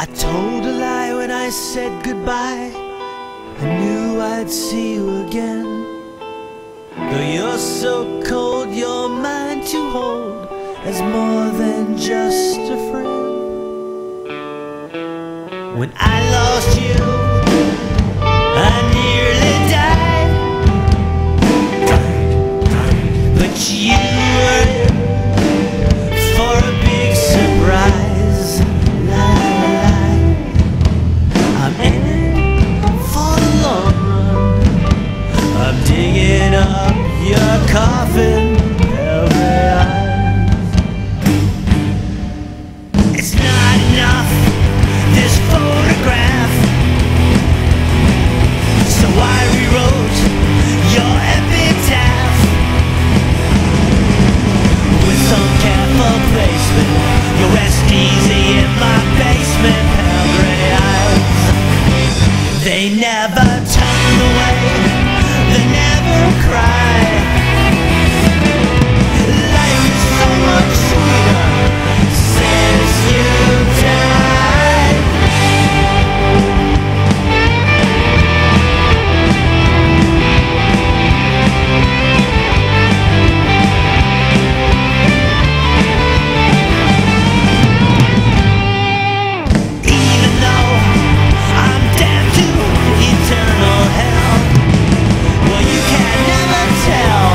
I told a lie when I said goodbye. I knew I'd see you again. Though you're so cold, you're mine to hold as more than just a friend. When I lost you, I nearly died. But you were in for a big surprise. I'm in it for the long run. I'm digging up your coffin every eyes. It's not enough, this photograph, so I rewrote your epitaph with some careful placement. You rest easy in my basement. Gray eyes, they never turn away, they never cry. Life is so much sweeter since you died. Even though I'm damned to eternal hell, well, you can never tell.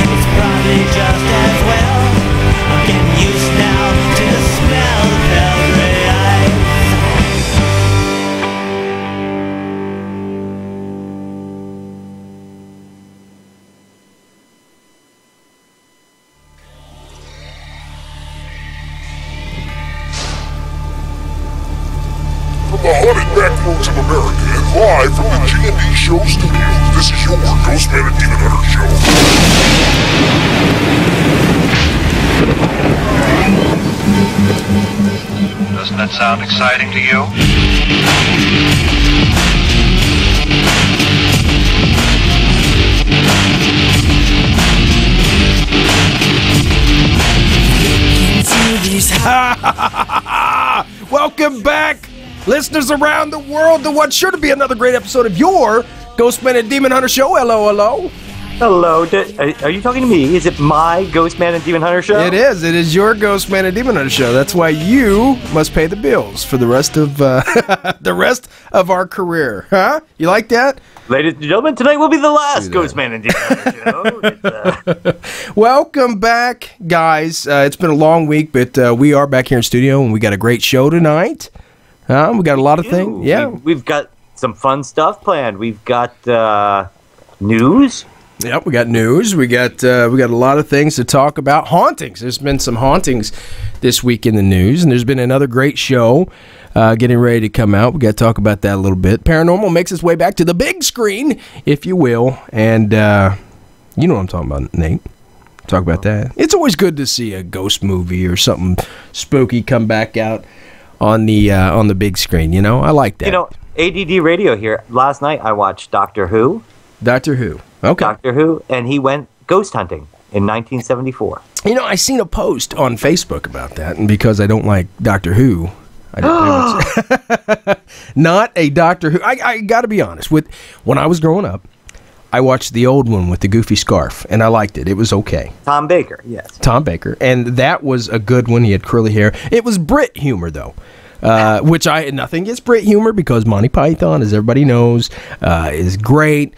It's probably just as well. I'm getting used now to the smell of pale gray eyes. From the haunted backroads of America and live from the G&D Show studios, this is your GhostMan&Demon Hunter Show. Doesn't that sound exciting to you? Welcome back, listeners around the world, to what's sure to be another great episode of your GhostMan&Demon Hunter Show. Hello, hello. Hello, are you talking to me? Is it my GhostMan&Demon Hunter Show? It is. It is your GhostMan&Demon Hunter Show. That's why you must pay the bills for the rest of the rest of our career. Huh? You like that? Ladies and gentlemen, tonight will be the last GhostMan&Demon Hunter Show. Welcome back, guys. It's been a long week, but we are back here in studio, and we got a great show tonight. We got a lot of things. Yeah, we've got some fun stuff planned. We've got news. Yep, we got news. We got a lot of things to talk about. Hauntings. There's been some hauntings this week in the news, and there's been another great show getting ready to come out. We got to talk about that a little bit. Paranormal makes its way back to the big screen, if you will, and you know what I'm talking about, Nate. Talk about that. It's always good to see a ghost movie or something spooky come back out on the big screen. You know, I like that. You know, ADD Radio here. Last night I watched Doctor Who. Doctor Who. Okay. Doctor Who, and he went ghost hunting in 1974. You know, I seen a post on Facebook about that, and because I don't like Doctor Who, I don't not a Doctor Who. I got to be honest. When I was growing up, I watched the old one with the goofy scarf, and I liked it. It was okay. Tom Baker, yes. Tom Baker, and that was a good one. He had curly hair. It was Brit humor, though. Which nothing against Brit humor, because Monty Python, as everybody knows, is great.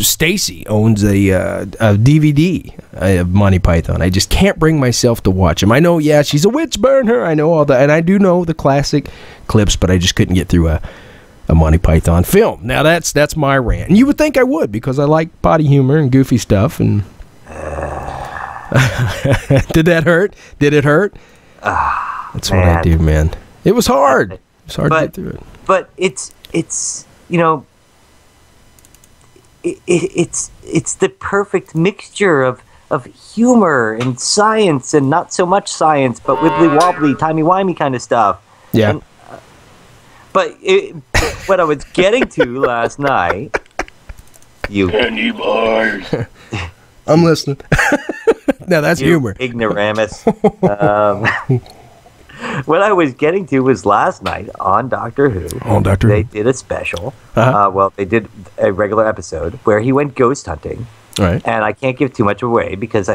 Stacy owns a DVD of Monty Python. I just can't bring myself to watch him. I know, yeah, she's a witch burner. I know all that, and I do know the classic clips, but I just couldn't get through a Monty Python film. Now that's my rant, and you would think I would, because I like potty humor and goofy stuff. And did that hurt? Did it hurt? That's what I do, man. It was hard. It's hard to get through it. But it's you know, it's the perfect mixture of humor and science, and not so much science, but wibbly wobbly, timey wimey kind of stuff. Yeah. And, but what I was getting to last night, Candy bars. I'm listening. Now that's humor. Ignoramus. what I was getting to was last night on Doctor Who. On Doctor They Who. did a special. Uh-huh. They did a regular episode where he went ghost hunting. Right. And I can't give too much away because,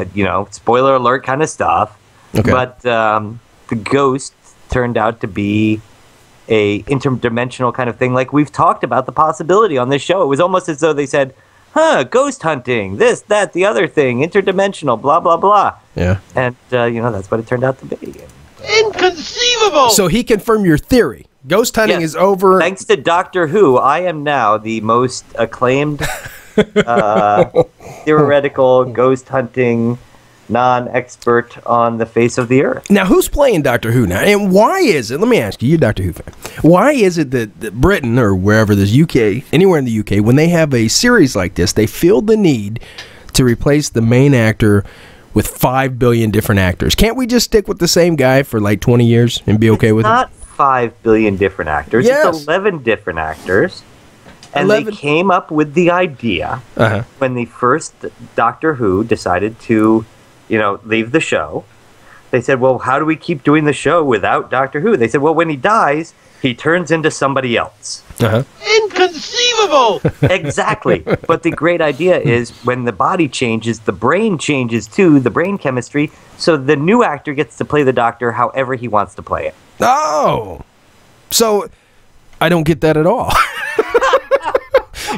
spoiler alert kind of stuff. Okay. But the ghost turned out to be a interdimensional kind of thing. Like we've talked about the possibility on this show. It was almost as though they said, ghost hunting, this, that, the other thing, interdimensional, blah, blah, blah. Yeah. And, that's what it turned out to be. Inconceivable! So he confirmed your theory. Ghost hunting is over. Thanks to Doctor Who, I am now the most acclaimed theoretical ghost hunting non-expert on the face of the earth. Now, who's playing Doctor Who now? And why is it, let me ask you, you're a Doctor Who fan, why is it that Britain, or wherever there's UK, anywhere in the UK, when they have a series like this, they feel the need to replace the main actor with 5 billion different actors? Can't we just stick with the same guy for like 20 years and be okay with it? Not 5 billion different actors. Yes. It's 11 different actors. And 11. they came up with the idea Uh-huh. when the first Doctor Who decided to, leave the show. They said, well, how do we keep doing the show without Doctor Who? They said, well, when he dies, he turns into somebody else. Uh-huh. Inconceivable! Exactly. But the great idea is when the body changes, the brain changes too, the brain chemistry. So the new actor gets to play the Doctor however he wants to play it. Oh, so I don't get that at all.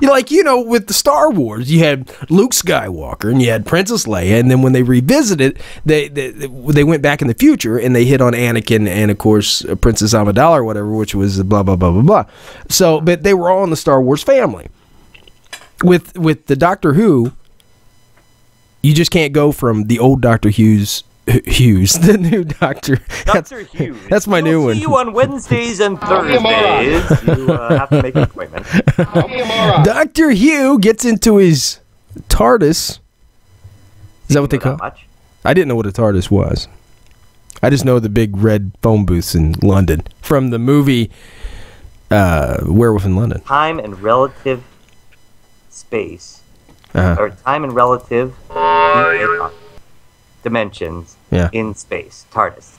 With the Star Wars, you had Luke Skywalker and you had Princess Leia, and then when they revisited, they went back in the future and they hit on Anakin and, of course, Princess Amidala or whatever, which was blah, blah, blah, blah, blah. So, but they were all in the Star Wars family. With the Doctor Who, you just can't go from the old Doctor Hughes, the new Doctor. Dr. Hughes. That's my new one. See you on Wednesdays and Thursdays. You have to make an appointment. Dr. Hugh gets into his TARDIS. Is that what they call it? Much. I didn't know what a TARDIS was. I just know the big red phone booths in London from the movie Werewolf in London. Time and relative space, or time and relative dimensions in space. TARDIS.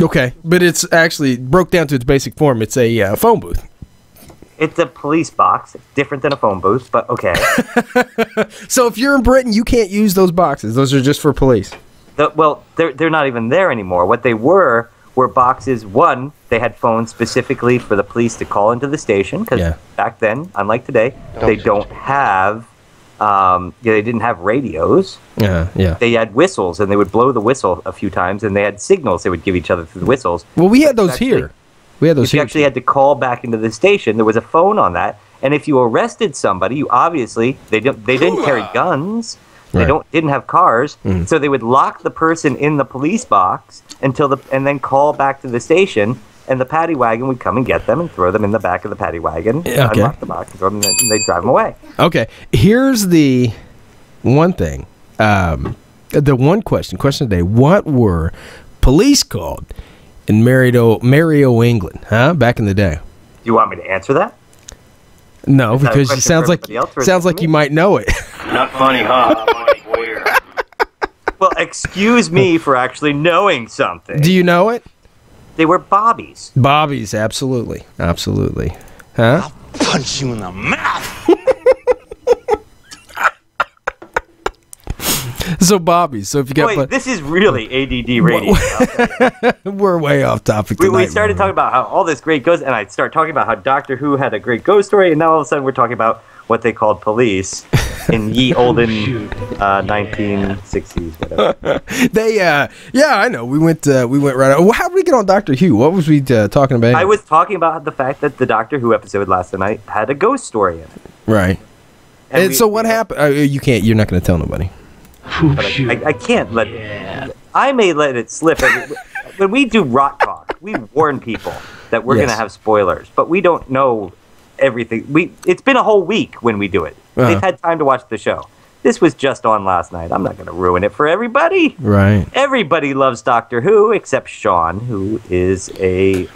Okay, but it's actually broke down to its basic form. It's a phone booth. It's a police box. It's different than a phone booth, but okay. So if you're in Britain, you can't use those boxes. Those are just for police. They're not even there anymore. What they were boxes. One, they had phones specifically for the police to call into the station, because back then, unlike today, they don't have, they didn't have radios. They had whistles, and they would blow the whistle a few times, and they had signals they would give each other through the whistles. Well, we had those here. We had those if you actually had to call back into the station, there was a phone on that, and if you arrested somebody, you obviously they didn't carry guns. They didn't have cars, so they would lock the person in the police box and then call back to the station, and the paddy wagon would come and get them and throw them in the back of the paddy wagon, unlock the box, and throw them, and they'd drive them away. Okay, here's the one thing, the one question of the day: what were police called in Mario, England? Back in the day. Do you want me to answer that? No, because it sounds like you might know it. Not funny, huh? Well, excuse me for actually knowing something. Do you know it? They were bobbies. Bobbies, absolutely. Absolutely. Huh? I'll punch you in the mouth. So bobbies. So if you got... this is really ADD radio. We're way off topic tonight. We started talking about how all this great ghost, and I start talking about how Doctor Who had a great ghost story, and now all of a sudden we're talking about what they called police in ye olden 1960s, whatever. I know. We went right on. Well, how did we get on Doctor Who? What was we talking about? I was talking about the fact that the Doctor Who episode last night had a ghost story in it. Right. And so what happened? You're not going to tell nobody. But I can't let I may let it slip. When we do Rock Talk, we warn people that we're going to have spoilers, but we don't know everything. It's been a whole week when we do it. They've had time to watch the show. This was just on last night. I'm not going to ruin it for everybody. Right. Everybody loves Doctor Who except Sean, who is a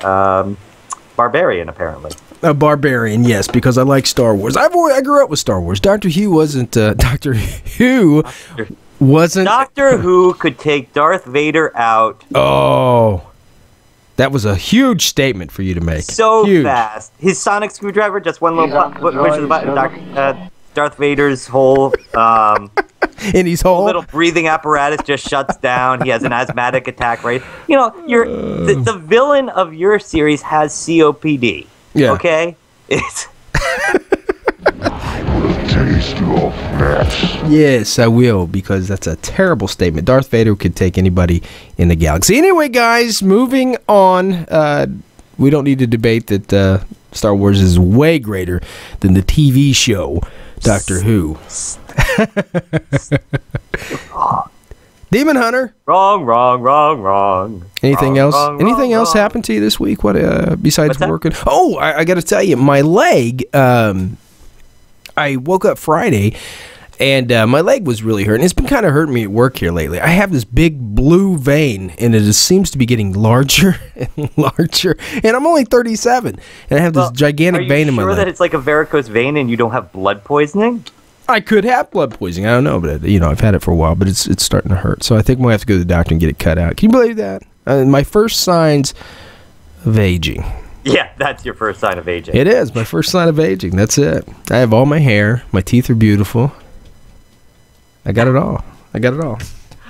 barbarian, apparently. A barbarian, yes, because I like Star Wars. I grew up with Star Wars. Doctor Who wasn't. Doctor Who wasn't. Doctor Who could take Darth Vader out. Oh. That was a huge statement for you to make. So huge. fast. His sonic screwdriver, just one little push of the button. Darth Vader's whole In his whole little breathing apparatus just shuts down. He has an asthmatic attack, right? You know, the villain of your series has COPD. Yeah. Okay? It's Taste your flesh. Yes, I will, because that's a terrible statement. Darth Vader could take anybody in the galaxy. Anyway, guys, moving on. We don't need to debate that Star Wars is way greater than the TV show Doctor Who. Demon Hunter. Wrong. Anything else? Anything else happened to you this week? What besides What's that? working? Oh, I got to tell you, my leg. I woke up Friday, and my leg was really hurting. It's been kind of hurting me at work here lately. I have this big blue vein, and it just seems to be getting larger and larger. And I'm only 37, and I have this gigantic vein in my leg. Are you sure that it's like a varicose vein and you don't have blood poisoning? I could have blood poisoning. I don't know, but I've had it for a while, but it's starting to hurt. So I think I'm gonna have to go to the doctor and get it cut out. Can you believe that? My first signs of aging. Yeah, that's your first sign of aging. It is my first sign of aging. That's it. I have all my hair. My teeth are beautiful. I got it all.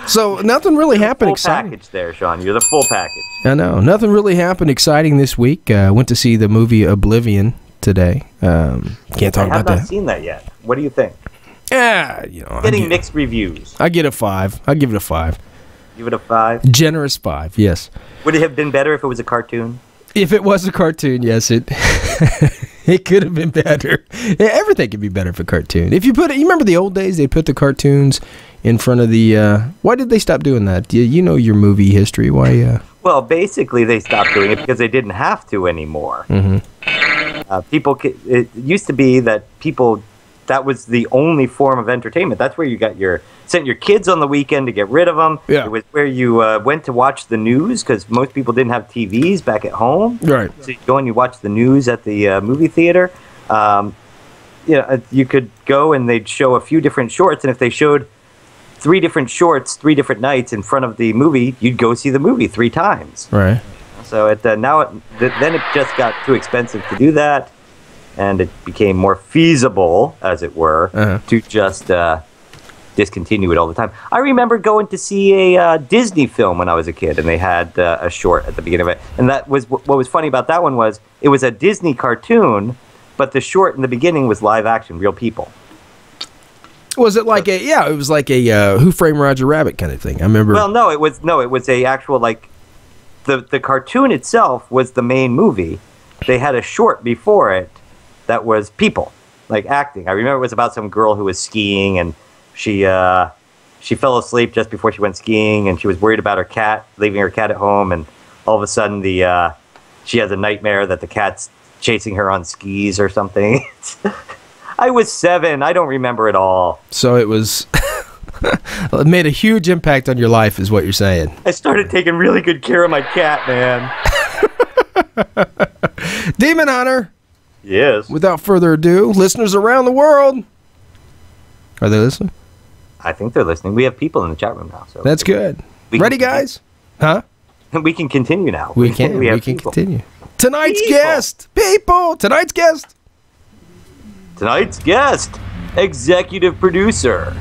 So nothing really happened full exciting. package there, Sean. You're the full package. I know. Nothing really happened exciting this week. I went to see the movie Oblivion today. Can't talk about I have that. not seen that yet. What do you think? Yeah, Getting mixed reviews. I get a 5. I give it a 5. Give it a 5. Generous 5. Yes. Would it have been better if it was a cartoon? If it was a cartoon, yes, it it could have been better. Yeah, everything could be better if a cartoon. If you remember the old days, they put the cartoons in front of the. Why did they stop doing that? You know your movie history. Why? Well, basically, they stopped doing it because they didn't have to anymore. Mm-hmm. It used to be that that was the only form of entertainment. That's where you sent your kids on the weekend to get rid of them. Yeah. It was where you went to watch the news because most people didn't have TVs back at home. Right. So you go and you watch the news at the movie theater. You could go and they'd show a few different shorts, and if they showed 3 different shorts 3 different nights in front of the movie, you'd go see the movie 3 times. Right. So then it just got too expensive to do that, and it became more feasible, as it were, to just discontinue it all the time. I remember going to see a Disney film when I was a kid, and they had a short at the beginning of it. And that was what was funny about that one was it was a Disney cartoon, but the short in the beginning was live action, real people. Was it like it was like a Who Framed Roger Rabbit kind of thing? I remember. Well, no, it was a actual like the cartoon itself was the main movie. They had a short before it that was people, like acting. I remember it was about some girl who was skiing, and she fell asleep just before she went skiing, and she was worried about her cat, leaving her cat at home, and all of a sudden she has a nightmare that the cat's chasing her on skis or something. I was 7. I don't remember it all. So it was... it made a huge impact on your life, is what you're saying. I started taking really good care of my cat, man. Demon Hunter. Yes. Without further ado, listeners around the world. Are they listening? I think they're listening. We have people in the chat room now. So that's good. Ready, guys? Huh? We can continue now. We can continue. Tonight's guest. Tonight's guest. Executive producer.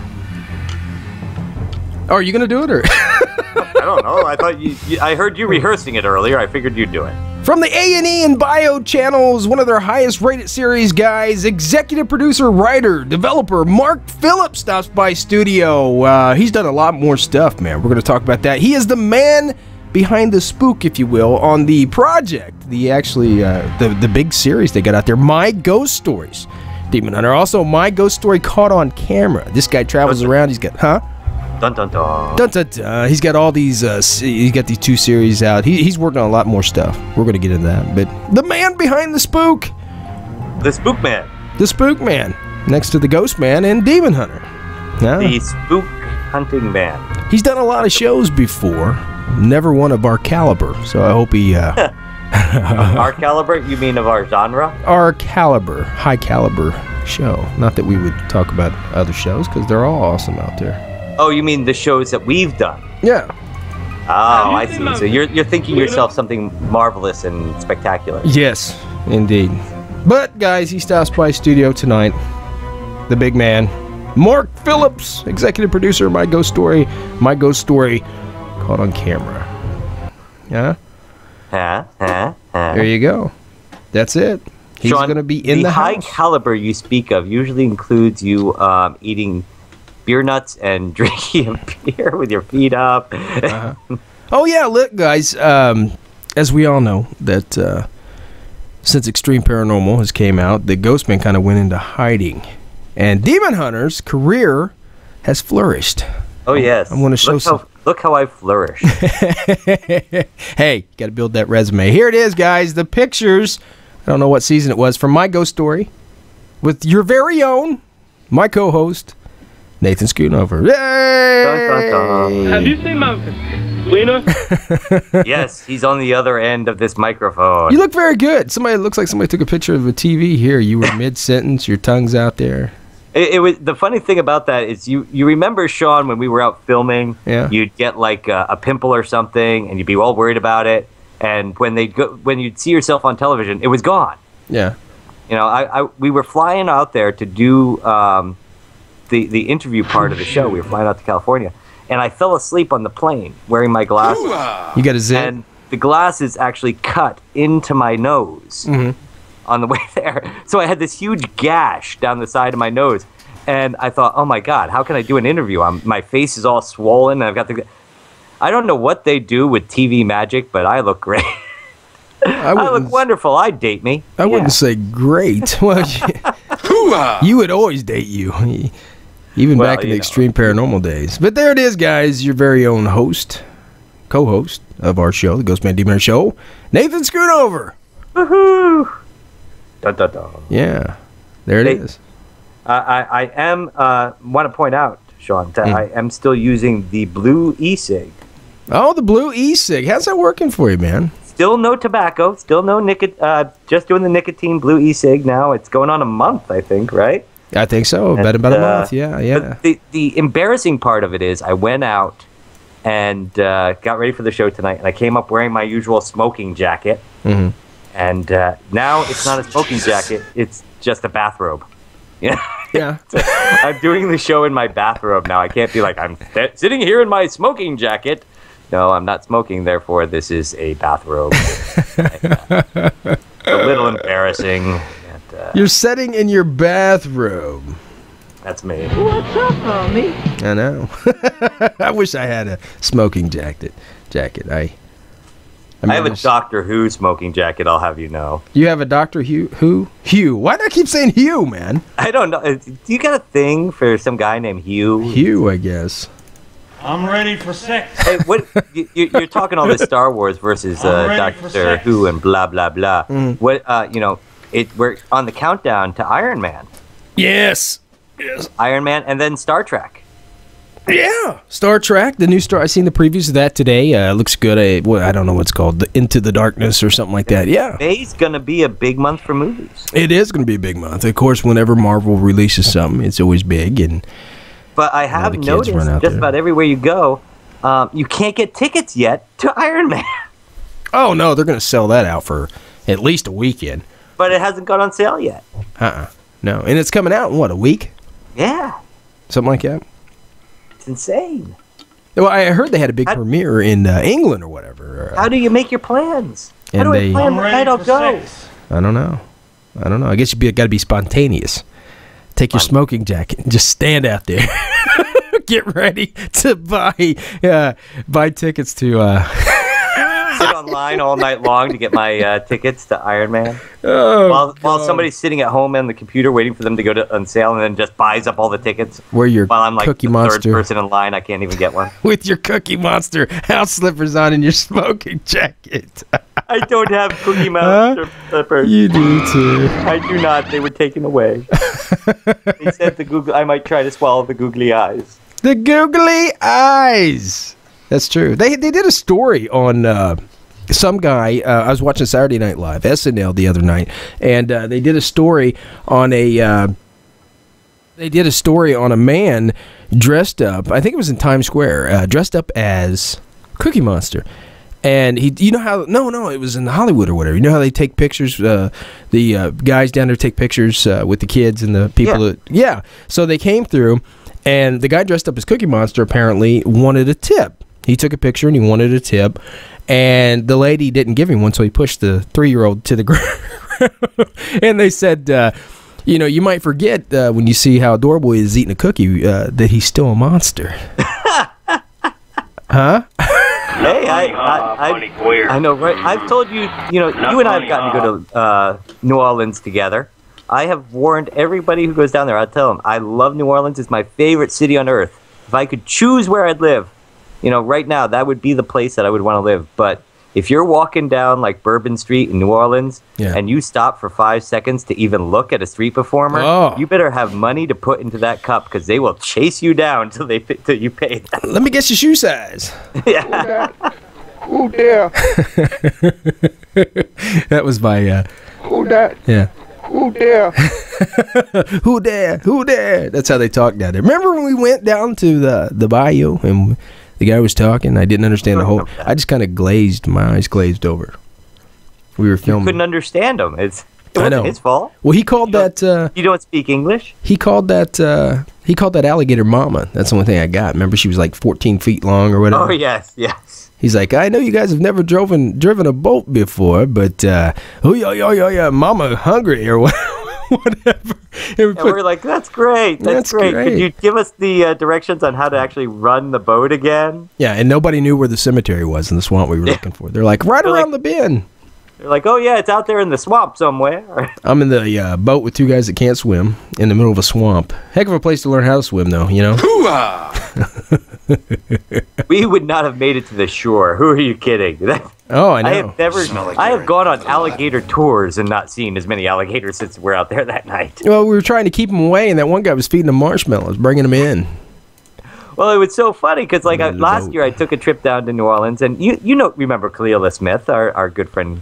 Oh, are you going to do it, or? I don't know. I thought I heard you rehearsing it earlier. I figured you'd do it. From the A&E and Bio channels, one of their highest rated series guys, executive producer, writer, developer, Mark Phillips stops by studio. He's done a lot more stuff, man. We're going to talk about that. He is the man behind the spook, if you will, on the project. The big series they got out there, My Ghost Stories. Demon Hunter. Also, My Ghost Story Caught on Camera. This guy travels around. He's got, Dun dun dun. Dun dun dun. He's got all these. He's got these 2 series out. He's working on a lot more stuff. We're gonna get into that. But the man behind the spook, the Spook Man, next to the Ghost Man and Demon Hunter, the Spook Hunting Man. He's done a lot of shows before. Never one of our caliber. So I hope he. Our caliber? You mean of our genre? Our caliber, high caliber show. Not that we would talk about other shows because they're all awesome out there. Oh, you mean the shows that we've done? Yeah. Oh, I see. So you're thinking yourself something marvelous and spectacular. Yes, indeed. But, guys, he stops by studio tonight. The big man, Mark Phillips, executive producer of My Ghost Story. My Ghost Story, caught on camera. Yeah? There you go. That's it. He's going to be in the high house. caliber you speak of usually includes you eating beer nuts and drinking a beer with your feet up. Oh, yeah, look, guys, as we all know, that since Extreme Paranormal has came out, the Ghostman kind of went into hiding. And Demon Hunter's career has flourished. Oh, yes. I'm going to show Look how I flourish. Hey, got to build that resume. Here it is, guys, the pictures. I don't know what season it was, from My Ghost Story, with your very own, my co-host, Nathan Schoonover. Yay! Dun, dun, dun. Have you seen my wiener? Yes, he's on the other end of this microphone. You look very good. It looks like somebody took a picture of a TV here. You were mid-sentence, your tongue's out there. It was the funny thing about that is you remember, Sean, when we were out filming, you'd get like a pimple or something, and you'd be all worried about it. And when you'd see yourself on television, it was gone. Yeah. You know, we were flying out there to do the interview part of the show. We were flying out to California, and I fell asleep on the plane wearing my glasses. You got a zip? And the glasses actually cut into my nose on the way there. So I had this huge gash down the side of my nose. And I thought, oh my God, how can I do an interview? My face is all swollen, and I've got I don't know what they do with TV magic, but I look great. I look wonderful. I'd date me. I wouldn't say great. Well, you would always date you. Even back in the Extreme Paranormal days. But there it is, guys. Your very own host, co-host of our show, the Ghostman&Demon Show, Nathan Schoonover. Woohoo! Dun, dun, dun. Yeah. There it is. I am, want to point out, Sean, that I am still using the blue e-cig. Oh, the blue e-cig. How's that working for you, man? Still no tobacco. Still no nicotine. Just doing the nicotine blue e-cig now. It's going on a month, I think, right? I think so. About a month. Yeah. But the embarrassing part of it is I went out and got ready for the show tonight, and I came up wearing my usual smoking jacket. Mm-hmm. And now it's not a smoking jacket. It's just a bathrobe. Yeah. I'm doing the show in my bathrobe now. I can't be like, I'm sitting here in my smoking jacket. No, I'm not smoking, therefore this is a bathrobe. A little embarrassing. You're sitting in your bathrobe. That's me. What's up, homie? I know. I wish I had a smoking jacket. I have a Doctor Who smoking jacket, I'll have you know. You have a Doctor Who? Hugh. Why do I keep saying Hugh, man? I don't know. Do you got a thing for some guy named Hugh? Hugh, I guess. I'm ready for sex. Hey, what? You're talking all this Star Wars versus Doctor Who and blah blah blah. What? We're on the countdown to Iron Man. Yes. Iron Man, and then Star Trek. Yeah, Star Trek, the new Star. I seen the previews of that today. Looks good. I don't know what's called, Into the Darkness or something like that. Yeah, May's gonna be a big month for movies. It is gonna be a big month. Of course, whenever Marvel releases something, it's always big. But I have noticed just about everywhere you go, you can't get tickets yet to Iron Man. Oh no, they're gonna sell that out for at least a weekend. But it hasn't gone on sale yet. No, and it's coming out in what, a week? Yeah, something like that. It's insane. Well, I heard they had a big premiere in England or whatever. How do you make your plans? How do I plan the night I'll go? I don't know. I guess you got to be spontaneous. Take your smoking jacket and just stand out there. Get ready to buy tickets to... Sit online all night long to get my tickets to Iron Man. Oh, while somebody's sitting at home on the computer waiting for them to go on sale, and then just buys up all the tickets. While I'm like Cookie the Monster. third person in line, I can't even get one. With your Cookie Monster house slippers on and your smoking jacket. I don't have Cookie Monster slippers. You do too. I do not. They were taken away. They said I might try to swallow the googly eyes. The googly eyes. That's true. They did a story on some guy. I was watching Saturday Night Live, SNL, the other night, and they did a story on a man dressed up. I think it was in Times Square, dressed up as Cookie Monster. And you know how, no, it was in Hollywood or whatever. You know how they take pictures, the guys down there take pictures with the kids and the people So they came through, and the guy dressed up as Cookie Monster apparently wanted a tip. He took a picture and he wanted a tip, and the lady didn't give him one, so he pushed the 3-year-old to the ground. And they said, you might forget when you see how adorable he is eating a cookie that he's still a monster. Huh? Hey, I know, right? I've told you, you and I have gotten to go to New Orleans together. I have warned everybody who goes down there. I tell them, I love New Orleans. It's my favorite city on earth. If I could choose where I'd live, right now, that would be the place that I would want to live. But if you're walking down like Bourbon Street in New Orleans and you stop for 5 seconds to even look at a street performer, you better have money to put into that cup because they will chase you down till you pay them. Let me guess your shoe size. Yeah. Who there? That was my... Who that? Yeah. Who there? Who there? Who there? That's how they talk down there. Remember when we went down to the bayou and the guy was talking? I didn't understand the whole... I just kind of my eyes glazed over. We were filming. You couldn't understand him. It wasn't his fault. Well, he called that... you don't speak English? He called that alligator mama. That's the only thing I got. Remember, she was like 14 feet long or whatever? Oh, yes. He's like, I know you guys have never driven a boat before, but mama hungry or whatever. And we're like, that's great. That's great. Could you give us the directions on how to actually run the boat again? Yeah, and nobody knew where the cemetery was in the swamp we were looking for. They're like, around the bend. They're like, oh, yeah, it's out there in the swamp somewhere. I'm in the boat with two guys that can't swim in the middle of a swamp. Heck of a place to learn how to swim, though, Hoo-ah! We would not have made it to the shore. Who are you kidding? I know. I have gone on alligator tours and not seen as many alligators since we're out there that night. Well, we were trying to keep them away, and that one guy was feeding them marshmallows, bringing them in. Well, it was so funny because last year I took a trip down to New Orleans, and remember Kalila Smith, our good friend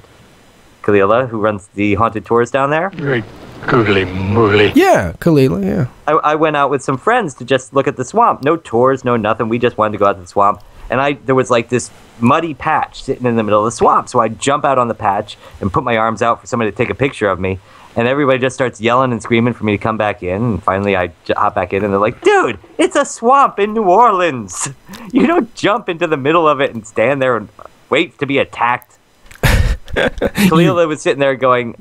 Kalila, who runs the haunted tours down there? Very googly moogly. Yeah, Kalila, yeah. I went out with some friends to just look at the swamp. No tours, no nothing. We just wanted to go out to the swamp. And there was like this muddy patch sitting in the middle of the swamp. So I jump out on the patch and put my arms out for somebody to take a picture of me. And everybody just starts yelling and screaming for me to come back in. And finally I hop back in and they're like, dude, it's a swamp in New Orleans. You don't jump into the middle of it and stand there and wait to be attacked. Kalila was sitting there going,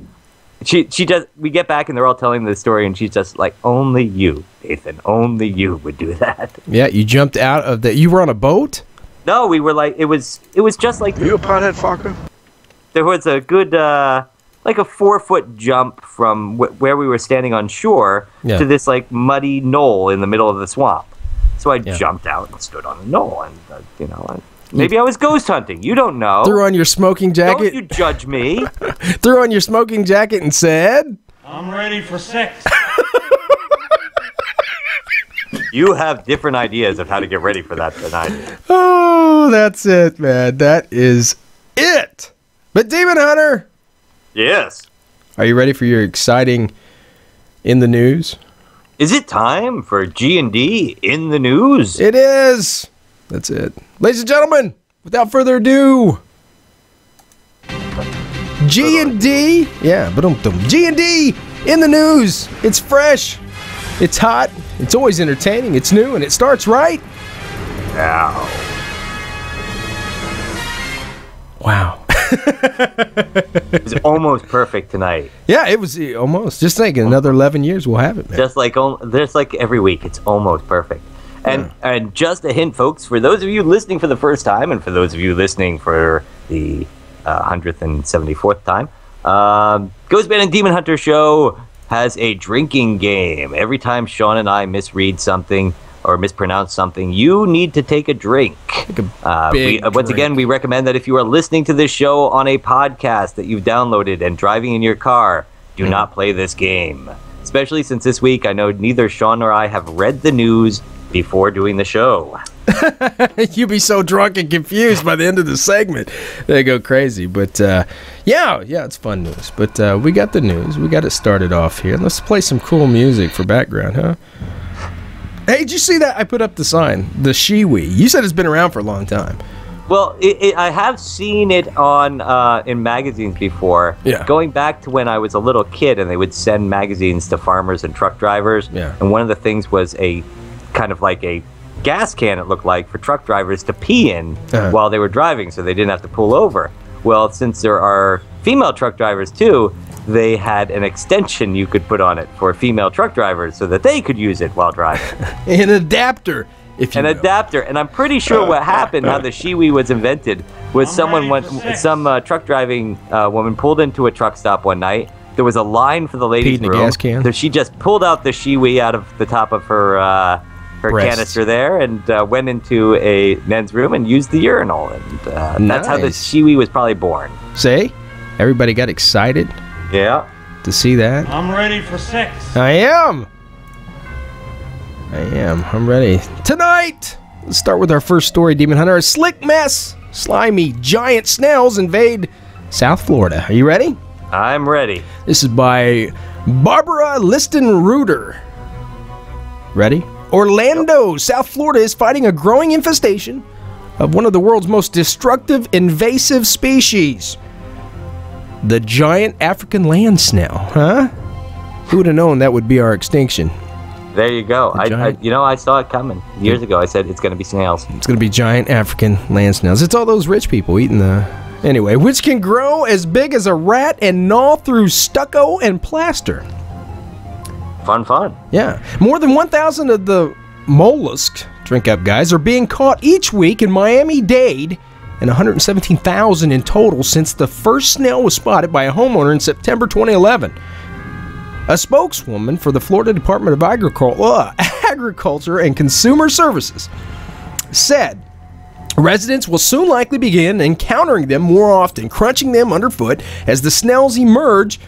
we get back and they're all telling the story and she's just like, only you, Nathan, only you would do that. Yeah, you jumped out of you were on a boat? No, we were like, it was just like... You a pothead fucker? There was a good, like a 4-foot jump from where we were standing on shore to this like muddy knoll in the middle of the swamp. So I jumped out and stood on the knoll and, maybe I was ghost hunting. You don't know. Threw on your smoking jacket. Don't you judge me. Threw on your smoking jacket and said, I'm ready for sex. You have different ideas of how to get ready for that than I do. Oh, that's it, man. That is it. But Demon Hunter. Yes. Are you ready for your exciting In the News? Is it time for G&D In the News? It is. That's it. Ladies and gentlemen, without further ado, G&D. Yeah, but G&D In the News. It's fresh. It's hot. It's always entertaining. It's new, and it starts right now. Wow. It was almost perfect tonight. Yeah, it was almost. Just think, in another 11 years, we'll have it, man. Just like every week, it's almost perfect. And just a hint, folks, for those of you listening for the first time, and for those of you listening for the 174th time, GhostMan and Demon Hunter Show has a drinking game. Every time Sean and I misread something or mispronounce something, you need to take a drink. Once again, we recommend that if you are listening to this show on a podcast that you've downloaded and driving in your car, do not play this game. Especially since this week, I know neither Sean nor I have read the news before doing the show. You'll be so drunk and confused by the end of the segment. They go crazy. But yeah, it's fun news. But we got the news. We got it started off here. Let's play some cool music for background, huh? Hey, did you see that? I put up the sign, the Shiwi. You said it's been around for a long time. Well, I have seen it on in magazines before. Yeah. Going back to when I was a little kid, and they would send magazines to farmers and truck drivers. Yeah. And one of the things was a kind of like a gas can, it looked like, for truck drivers to pee in while they were driving, so they didn't have to pull over. Well, since there are female truck drivers too, they had an extension you could put on it for female truck drivers so that they could use it while driving. An adapter, if you will. Adapter. And I'm pretty sure what happened, how the Shiwi was invented, was some truck driving woman pulled into a truck stop one night. There was a line for the ladies' Peed in a room. gas can? So she just pulled out the Shiwi out of the top of her Breasts. canister there and went into a men's room and used the urinal. And that's how the Nice. Shiwi was probably born. See? Everybody got excited Yeah. to see that. I'm ready for sex. I am. I'm ready. Tonight, let's start with our first story, Demon Hunter. A slick mess. Slimy giant snails invade South Florida. Are you ready? I'm ready. This is by Barbara Liston-Reuter. Ready? Orlando, South Florida is fighting a growing infestation of one of the world's most destructive invasive species. The giant African land snail, huh? Who would have known that would be our extinction? There you go. giant- I saw it coming years ago. I said it's going to be snails. It's going to be giant African land snails. It's all those rich people eating the... Anyway, which can grow as big as a rat and gnaw through stucco and plaster. Fun. Yeah. More than 1,000 of the mollusk, drink up guys, are being caught each week in Miami-Dade, and 117,000 in total since the first snail was spotted by a homeowner in September 2011. A spokeswoman for the Florida Department of Agriculture and Consumer Services said residents will soon likely begin encountering them more often, crunching them underfoot as the snails emerge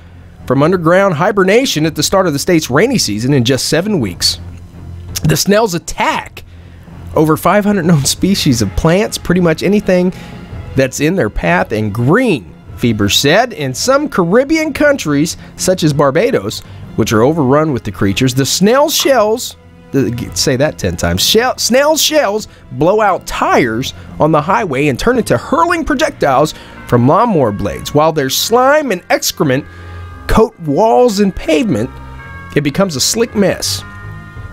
from underground hibernation at the start of the state's rainy season in just 7 weeks. The snails attack over 500 known species of plants, pretty much anything that's in their path, and green, Feber said. In some Caribbean countries, such as Barbados, which are overrun with the creatures, the snail shells, say that 10 times, snail shells blow out tires on the highway and turn into hurling projectiles from lawnmower blades. While their slime and excrement coat walls and pavement, it becomes a slick mess.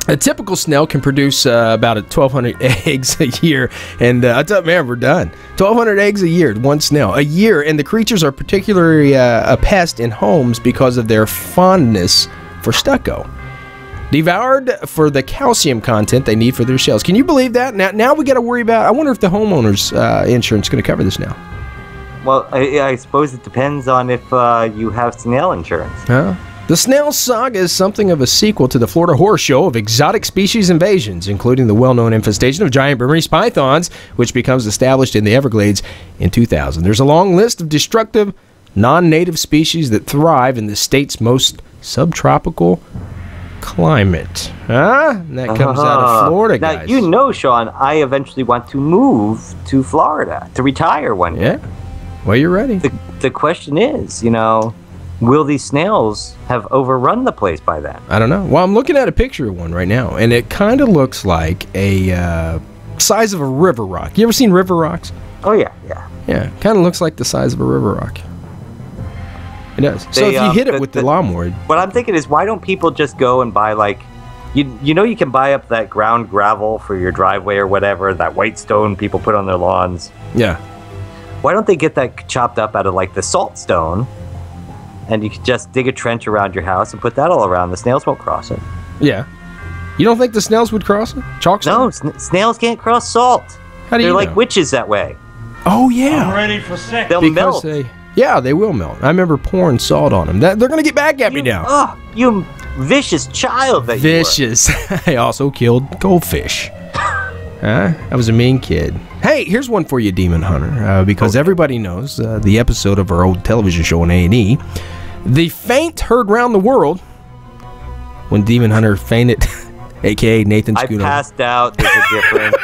A typical snail can produce about 1,200 eggs a year, and I thought, man, we're done. 1,200 eggs a year, one snail a year, and the creatures are particularly a pest in homes because of their fondness for stucco. Devoured for the calcium content they need for their shells. Can you believe that? Now we got to worry about. I wonder if the homeowner's insurance is going to cover this now. Well, I suppose it depends on if you have snail insurance. Huh? The Snail Saga is something of a sequel to the Florida Horror Show of exotic species invasions, including the well-known infestation of giant Burmese pythons, which becomes established in the Everglades in 2000. There's a long list of destructive, non-native species that thrive in the state's most subtropical climate. Huh? And that comes out of Florida, Now, guys. you know, Sean, I eventually want to move to Florida to retire one day. Yeah. Well, you're ready. The question is, will these snails have overrun the place by then? I don't know. Well, I'm looking at a picture of one right now, and it kind of looks like a size of a river rock. You ever seen river rocks? Oh, yeah. Yeah, kind of looks like the size of a river rock. It does. So if you hit it with the lawnmower... What I'm thinking is, why don't people just go and buy, like... You can buy up that ground gravel for your driveway or whatever, that white stone people put on their lawns. Yeah. Why don't they get that chopped up out of, like, the salt stone, and you could just dig a trench around your house and put that all around. The snails won't cross it. Yeah. You don't think the snails would cross it? Chalk No, stone? snails can't cross salt. How do They're you like know? witches that way. Oh, yeah. I'm ready for sex. They'll Because melt. they will melt. I remember pouring salt on them. They're going to get back at me now. Oh, you vicious child that Vicious. I also killed goldfish. I was a mean kid. Hey, here's one for you, Demon Hunter, because everybody knows the episode of our old television show on A&E. The faint heard round the world when Demon Hunter fainted, a.k.a. Nathan I Scudo. passed out. There's a difference.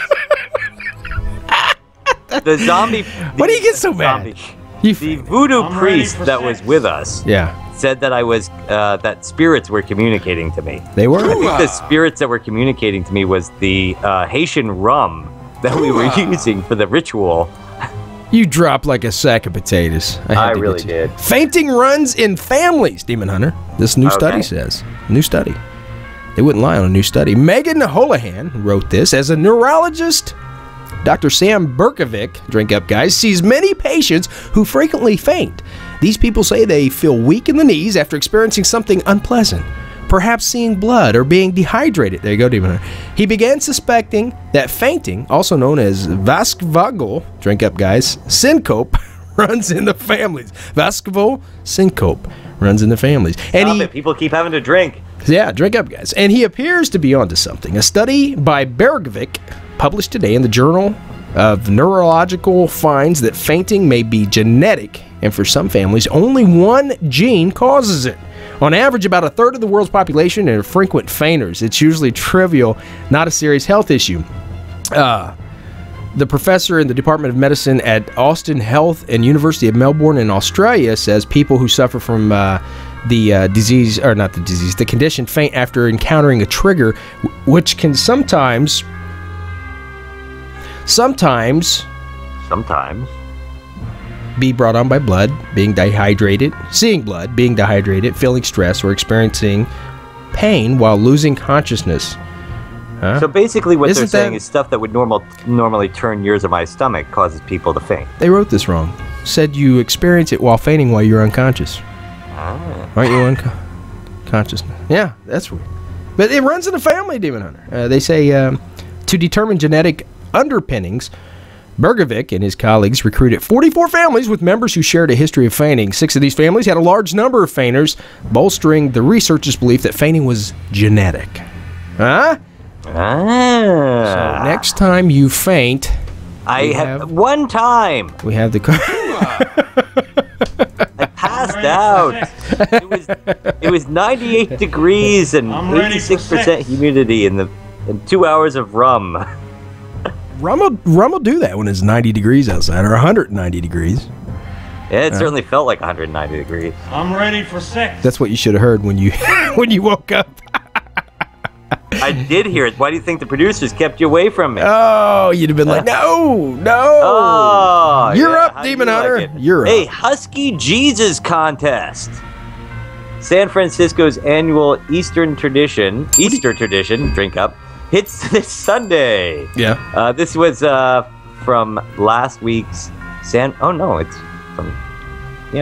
The zombie... Why do you get so mad? The voodoo I'm ready priest for that sex. was with us Yeah, said that I was that spirits were communicating to me. they were. I think the spirits that were communicating to me was the Haitian rum that we were using for the ritual You dropped like a sack of potatoes. I had to really get you. did. Fainting runs in families, Demon Hunter. This new study says. New study. They wouldn't lie on a new study. Megan Holohan wrote this. As a neurologist, Dr. Sam Berkovic, drink up guys, sees many patients who frequently faint. These people say they feel weak in the knees after experiencing something unpleasant. Perhaps seeing blood or being dehydrated. There you go, Demon Hunter. He began suspecting that fainting, also known as vascuval, drink up guys, syncope, runs in the families. Vascuval syncope runs in the families. And People keep having to drink. Yeah, drink up, guys. And he appears to be onto something. A study by Bergovic, published today in the Journal of Neurological, finds that fainting may be genetic, and for some families, only one gene causes it. On average, about a third of the world's population are frequent fainters. It's usually trivial, not a serious health issue. The professor in the Department of Medicine at Austin Health and University of Melbourne in Australia says people who suffer from the condition faint after encountering a trigger, which can sometimes be brought on by blood, being dehydrated, seeing blood, being dehydrated, feeling stress, or experiencing pain while losing consciousness. Huh? So basically what they're saying is stuff that would normally turn yours of my stomach causes people to faint. They wrote this wrong. Said you experience it while fainting while you're unconscious. Aren't you unconscious? Yeah, that's weird. But it runs in the family, Demon Hunter. They say to determine genetic underpinnings, Bergovic and his colleagues recruited 44 families with members who shared a history of fainting. 6 of these families had a large number of fainters, bolstering the researchers' belief that fainting was genetic. Huh? So next time you faint, one time. We have the I passed out. It was 98 degrees and 86% humidity and 2 hours of rum. Rum will do that when it's 90 degrees outside, or 190 degrees. Yeah, it certainly felt like 190 degrees. I'm ready for sex. That's what you should have heard when you when you woke up. I did hear it. Why do you think the producers kept you away from me? Oh, you'd have been like, no. Oh, You're up, Demon Hunter. You're up. Hey, Husky Jesus contest. San Francisco's annual Easter tradition, drink up, hits this Sunday. Yeah. This was from last week's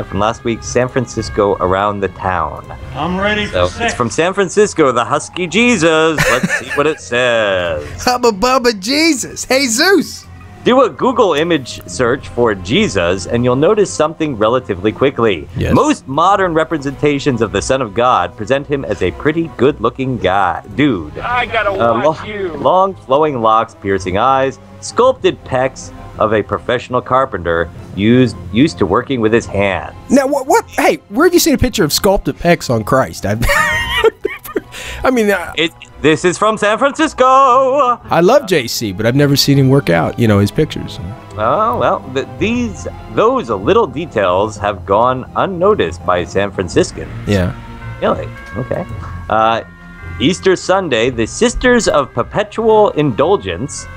from last week's San Francisco Around the Town. I'm ready for sex. It's from San Francisco, the Husky Jesus. Let's see what it says. Hubba Bubba Jesus. Hey, Zeus. Do a Google image search for Jesus, and you'll notice something relatively quickly. Yes. Most modern representations of the Son of God present him as a pretty good-looking dude. I gotta watch you. Long, flowing locks, piercing eyes, sculpted pecs of a professional carpenter used to working with his hands. Now, what? Hey, where have you seen a picture of sculpted pecs on Christ? This is from San Francisco. I love JC, but I've never seen him work out. His pictures. Oh well, those little details have gone unnoticed by San Franciscans. Yeah. Really? Okay. Easter Sunday, the Sisters of Perpetual Indulgence,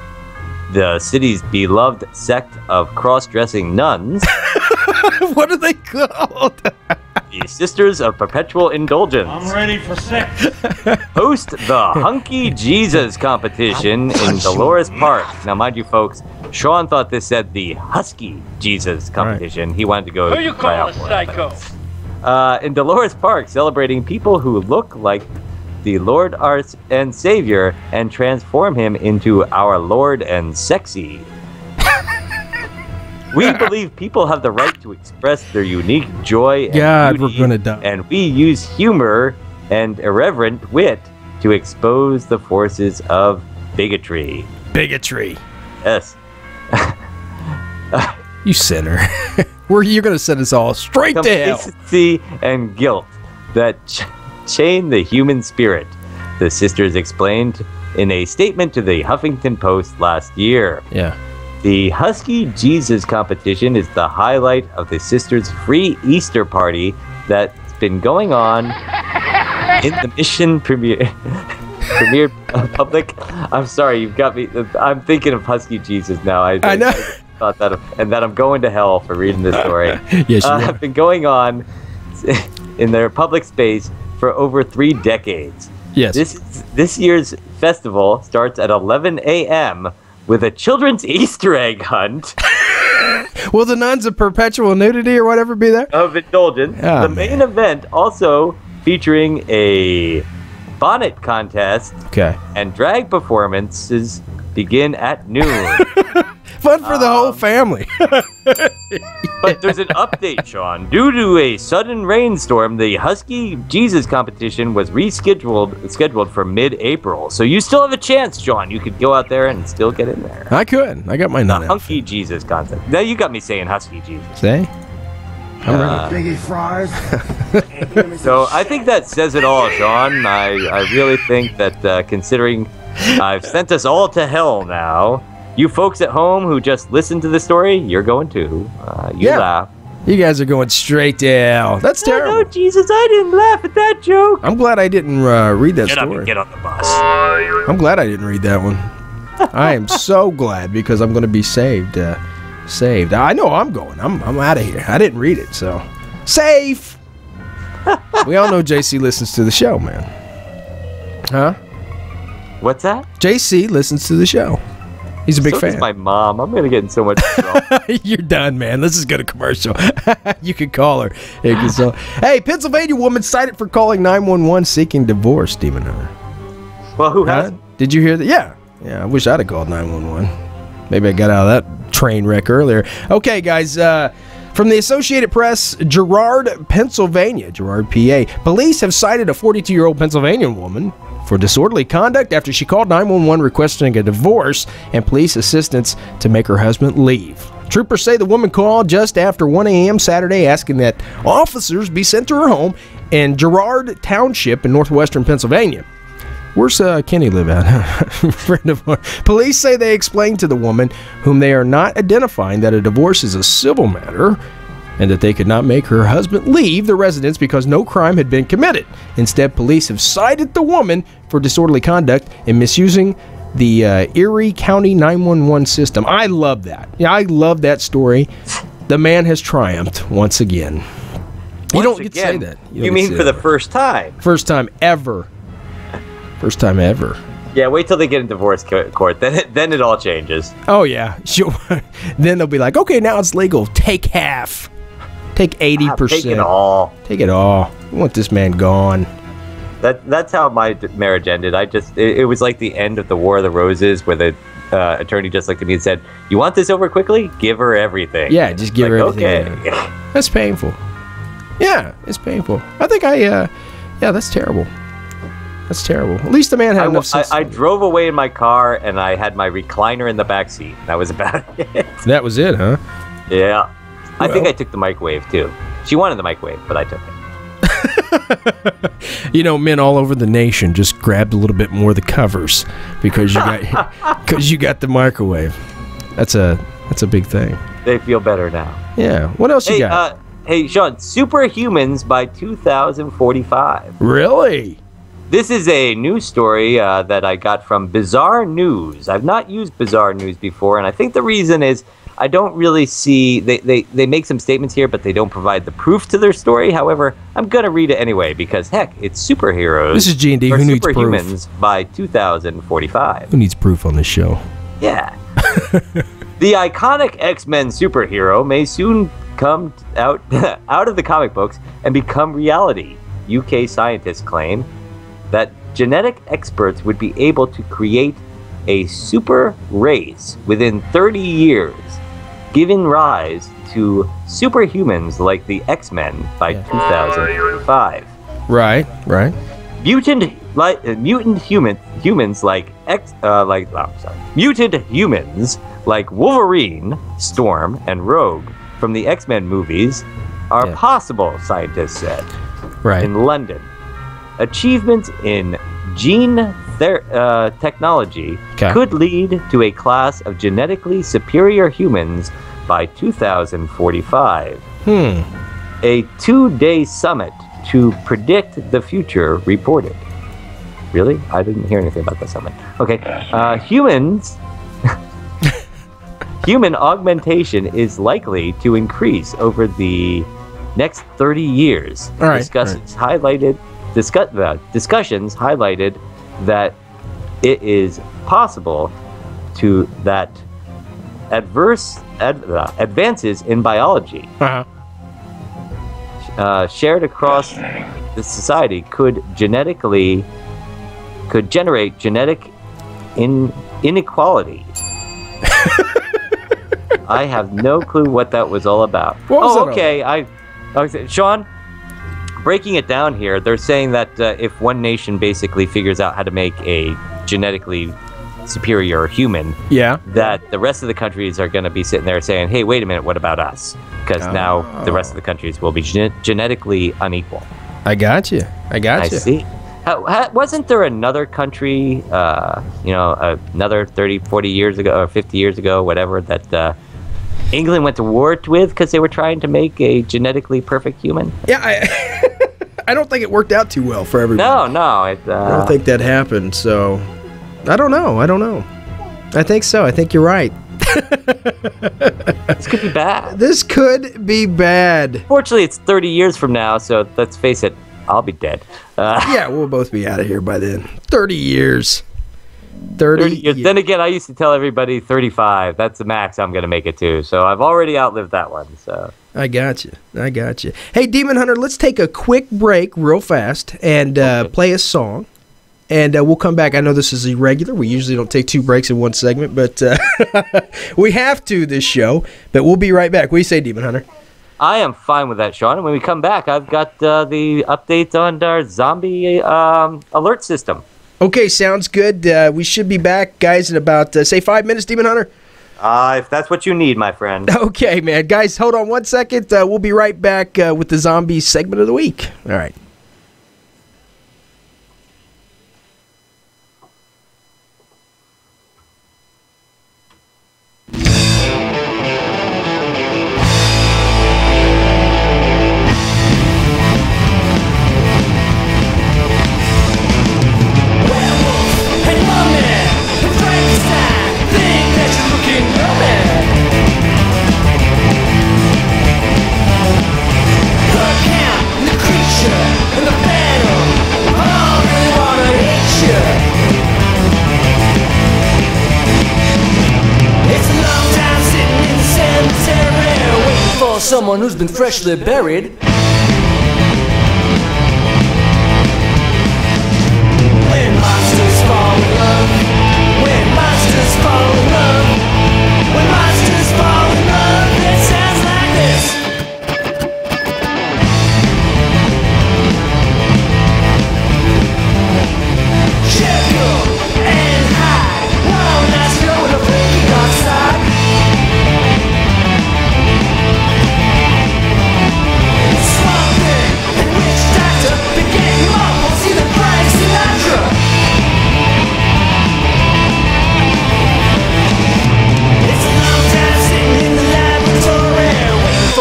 the city's beloved sect of cross-dressing nuns. What are they called? The Sisters of Perpetual Indulgence. I'm ready for sex. Host the Hunky Jesus competition in Dolores Park. Now, mind you, folks, Sean thought this said the Husky Jesus competition. Right. He wanted to go Who you call a psycho? In Dolores Park, celebrating people who look like the Lord our and Savior and transform him into our Lord and Sexy. We believe people have the right to express their unique joy and beauty, we're gonna die. And we use humor and irreverent wit to expose the forces of bigotry. Bigotry. Yes. You sinner. You're going to send us all straight to hell. Complacency and guilt that chain the human spirit, the sisters explained in a statement to the Huffington Post last year. Yeah. The Husky Jesus competition is the highlight of the sisters' free Easter party that's been going on in the Mission Premier Public. I'm sorry, you've got me. I'm thinking of Husky Jesus now. I know. thought that, and that I'm going to hell for reading this story. Yes, you are. have been going on in their public space for over 3 decades. Yes. This year's festival starts at 11 a.m. with a children's Easter egg hunt. Will the nuns of perpetual nudity or whatever be there? Of indulgence. Oh, the man. main event also featuring a bonnet contest. Okay. And drag performances begin at noon. Fun for the whole family. But there's an update, Sean. Due to a sudden rainstorm, the Husky Jesus competition was scheduled for mid-April. So you still have a chance, Sean. You could go out there and still get in there. I could. I got my nun Hunky Jesus contest. Now you got me saying Husky Jesus. Say? Biggie fries. So I think that says it all, Sean. I really think that considering I've sent us all to hell now, you folks at home who just listened to the story, you're going to. You laugh. You guys are going straight to hell. That's terrible. No, Jesus, I didn't laugh at that joke. I'm glad I didn't read that Get up story. and get on the bus. I'm glad I didn't read that one. I am so glad because I'm going to be saved. Saved. I know I'm going. I'm out of here. I didn't read it, so safe. We all know JC listens to the show, man. Huh? What's that? JC listens to the show. He's a big So fan. does my mom. I'm gonna get in so much trouble. You're done, man. Let's just go to commercial. You can call her. Hey, Pennsylvania woman cited for calling 911 seeking divorce, Demon Hunter. Well, who has? Did you hear that? Yeah. I wish I'd have called 911. Maybe I got out of that train wreck earlier. Okay, guys. From the Associated Press, Girard, Pennsylvania, Girard, PA. Police have cited a 42-year-old Pennsylvania woman for disorderly conduct after she called 911 requesting a divorce and police assistance to make her husband leave. Troopers say the woman called just after 1 a.m. Saturday asking that officers be sent to her home in Girard Township in northwestern Pennsylvania. Where's Kenny live at? Friend of ours. Police say they explained to the woman, whom they are not identifying, that a divorce is a civil matter and that they could not make her husband leave the residence because no crime had been committed. Instead, police have cited the woman for disorderly conduct and misusing the Erie County 911 system. I love that. Yeah, I love that story. The man has triumphed once again. You don't get to say that. You mean for the first time? First time ever. First time ever. Yeah, wait till they get in divorce court. Then it all changes. Oh, yeah. Sure. Then they'll be like, okay, now it's legal. Take half. Take 80%. Take it all. Take it all. I want this man gone. That's how my marriage ended. It was like the end of the War of the Roses, where the attorney just looked at me and said, "You want this over quickly? Give her everything." Yeah, just give her everything. Okay. That's painful. Yeah, it's painful. I think yeah, that's terrible. That's terrible. At least the man had enough sense. I drove away in my car, and I had my recliner in the back seat. That was about it. That was it, huh? Yeah. I think I took the microwave, too. She wanted the microwave, but I took it. You know, men all over the nation just grabbed a little bit more of the covers because you got the microwave. That's a big thing. They feel better now. Yeah. What else you got? Hey, Sean, superhumans by 2045. Really? This is a news story that I got from Bizarre News. I've not used Bizarre News before, and I think the reason is I don't really see... They make some statements here, but they don't provide the proof to their story. However, I'm going to read it anyway, because, heck, it's superheroes. This is G&D. Who needs proof? Superhumans by 2045. Who needs proof on this show? Yeah. The iconic X-Men superhero may soon come out of the comic books and become reality. UK scientists claim that genetic experts would be able to create a super race within 30 years, giving rise to superhumans like the X-Men by 2005. Right. Mutant humans like Wolverine, Storm, and Rogue from the X-Men movies are possible, scientists said. Right. In London, achievements in gene technology could lead to a class of genetically superior humans by 2045. A 2-day summit to predict the future reported. Really? I didn't hear anything about the summit. Okay. Humans human augmentation is likely to increase over the next 30 years. All right, Discussions highlighted that it is possible that advances in biology shared across the society could generate genetic inequality. I have no clue what that was all about. Okay. Sean, breaking it down here, they're saying that if one nation basically figures out how to make a genetically superior human, that the rest of the countries are going to be sitting there saying, hey, wait a minute, what about us? Because now the rest of the countries will be genetically unequal. I got you. I see. Wasn't there another country, another 30, 40 years ago, or 50 years ago, whatever, that England went to war with because they were trying to make a genetically perfect human? Yeah, I don't think it worked out too well for everyone. No. I don't think that happened, so I don't know. I think so. I think you're right. This could be bad. This could be bad. Fortunately, it's 30 years from now, so let's face it, I'll be dead. Yeah, we'll both be out of here by then. 30 years. 30 years. Then again, I used to tell everybody 35. That's the max I'm going to make it to. So I've already outlived that one. So I got you. Hey, Demon Hunter, let's take a quick break real fast and play a song. And we'll come back. I know this is irregular. We usually don't take 2 breaks in one segment, but we have to this show. But we'll be right back. What do you say, Demon Hunter? I am fine with that, Sean. And when we come back, I've got the update on our zombie alert system. Okay, sounds good. We should be back, guys, in about, say, 5 minutes, Demon Hunter? If that's what you need, my friend. Okay, man. Guys, hold on 1 second. We'll be right back with the zombie segment of the week. All right. Someone who's been freshly buried. When monsters fall in love, when monsters fall in love, when monsters fall in love, it sounds like this. Jekyll and Hyde, one last go with a freaky outside.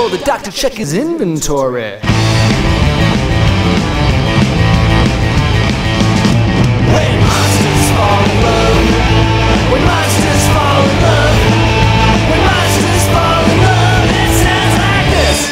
The doctor check his inventory. When monsters fall in love, when monsters fall in love, when monsters fall in love, it sounds like this.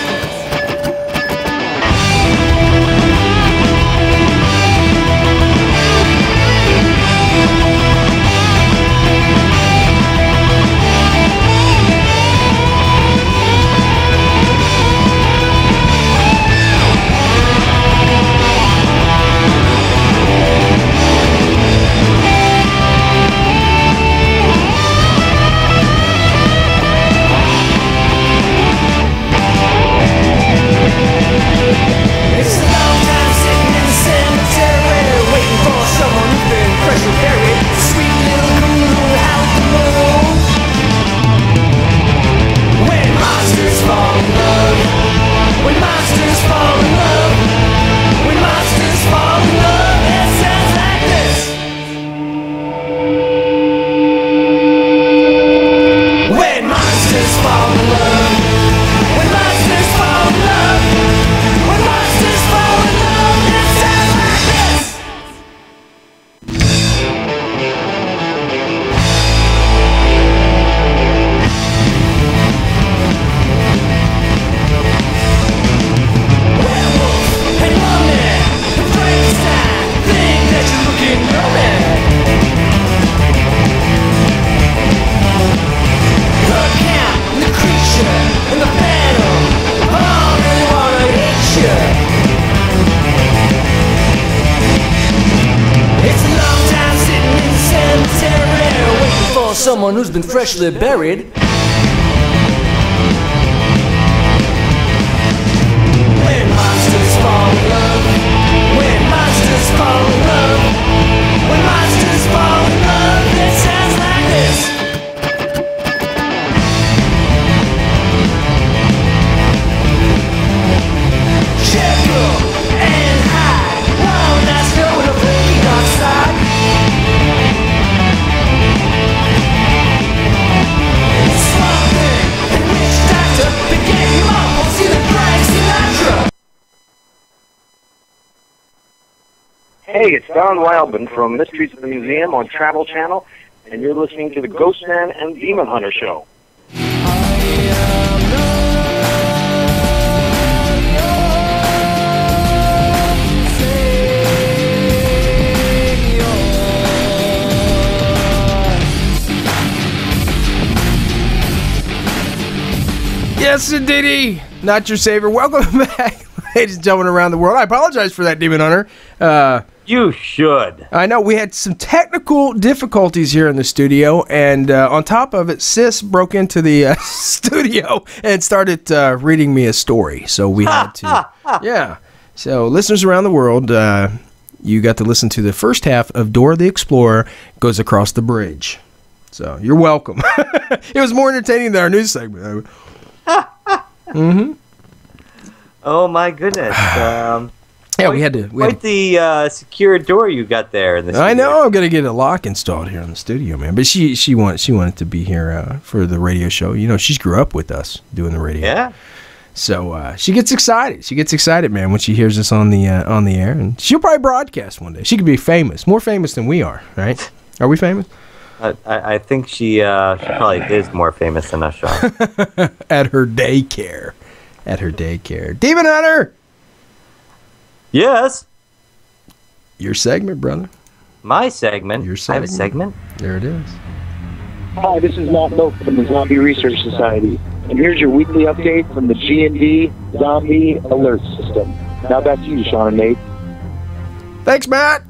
someone who's been freshly buried. When monsters fall in love, when monsters fall in love, when monsters fall in love, it sounds like this. Jekyll and Hyde, one night snow in a flaming outside. Swamp Thing and Witch Doctor, they get you up, we'll see the Frank Sinatra. Hey, it's Don Wildman from Mysteries of the Museum on Travel Channel, and you're listening to the Ghostman and Demon Hunter Show. Yes, indeedy. Not your savior. Welcome back, ladies and gentlemen around the world. I apologize for that, Demon Hunter. You should. I know we had some technical difficulties here in the studio, and on top of it, Sis broke into the studio and started reading me a story. So we had to, yeah. So listeners around the world, you got to listen to the first half of Dora the Explorer Goes Across the Bridge. So you're welcome. It was more entertaining than our news segment. Mm-hmm. Oh my goodness. Yeah, we had to. Quite the secure door you got there in the studio. I know. I'm gonna get a lock installed here in the studio, man. But she wanted to be here for the radio show. You know, she grew up with us doing the radio. Yeah. So she gets excited. She gets excited, man, when she hears us on the air, and she'll probably broadcast one day. She could be famous, more famous than we are, right? Are we famous? I think she probably is more famous than us, Sean. At her daycare. Demon Hunter! Yes? Your segment, brother. My segment? Your I have a segment. segment? There it is. Hi, this is Matt Milk from the Zombie Research Society, and here's your weekly update from the G&D Zombie Alert System. Now back to you, Sean and Nate. Thanks, Matt.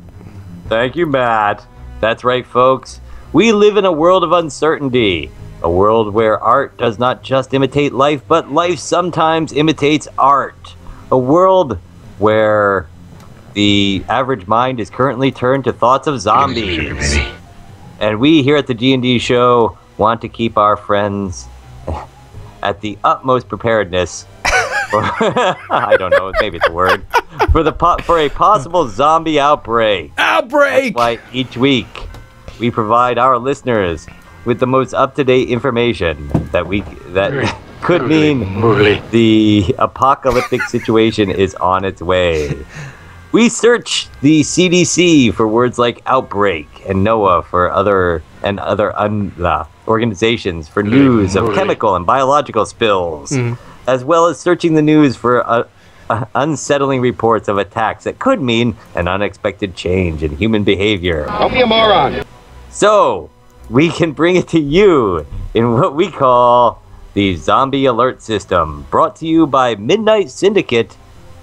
Thank you, Matt. That's right, folks. We live in a world of uncertainty. A world where art does not just imitate life, but life sometimes imitates art. A world where the average mind is currently turned to thoughts of zombies. And we here at the G&D show want to keep our friends at the utmost preparedness for, I don't know, maybe it's a word, for a possible zombie outbreak. Outbreak! That's why each week we provide our listeners with the most up-to-date information that could mean the apocalyptic situation is on its way. We search the CDC for words like outbreak and NOAA for other organizations for news of chemical and biological spills, as well as searching the news for unsettling reports of attacks that could mean an unexpected change in human behavior. Don't be a moron. So, we can bring it to you in what we call the Zombie Alert System, brought to you by Midnight Syndicate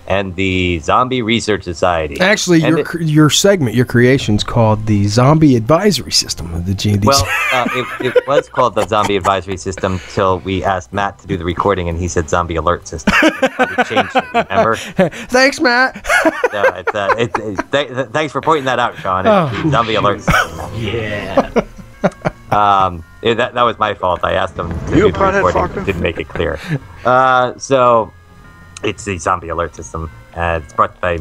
and the Zombie Research Society. Actually, your segment, your creation's called the Zombie Advisory System of the G&D. Well, it was called the Zombie Advisory System till we asked Matt to do the recording, and he said Zombie Alert System. We changed it, remember? Thanks, Matt. Thanks for pointing that out, Sean. It's the Zombie Alert System. Yeah. That was my fault. I asked him to do the recording, didn't make it clear. So it's the Zombie Alert System, and it's brought by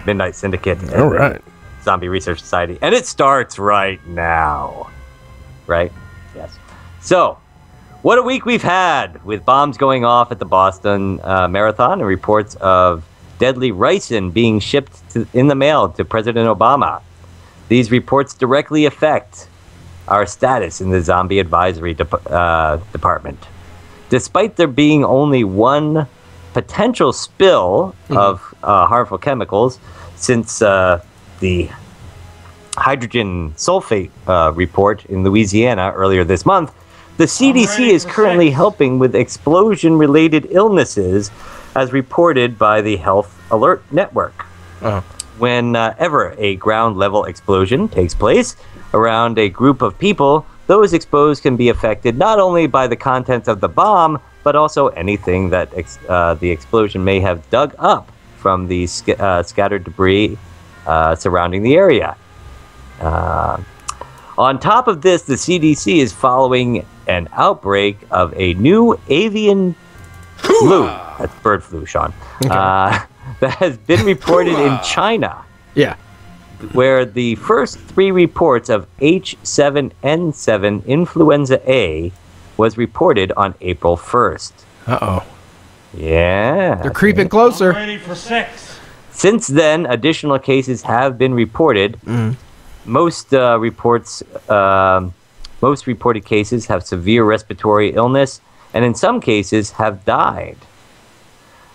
Midnight Syndicate and the Zombie Research Society, and it starts right now. Right? Yes. So, what a week we've had with bombs going off at the Boston Marathon and reports of deadly ricin being shipped in the mail to President Obama. These reports directly affect our status in the Zombie Advisory Department. Despite there being only one potential spill of harmful chemicals since the hydrogen sulfate report in Louisiana earlier this month, the CDC is currently helping with explosion-related illnesses as reported by the Health Alert Network. Whenever a ground-level explosion takes place around a group of people, those exposed can be affected not only by the contents of the bomb, but also anything that the explosion may have dug up from the scattered debris surrounding the area. On top of this, the CDC is following an outbreak of a new avian flu. That's bird flu, Sean. Okay. That has been reported in China. Yeah. Where the first 3 reports of H7N7 influenza A was reported on April 1st. Uh-oh. Yeah. They're creeping closer. I'm ready for sex. Since then, additional cases have been reported. Most reported cases have severe respiratory illness, and in some cases have died.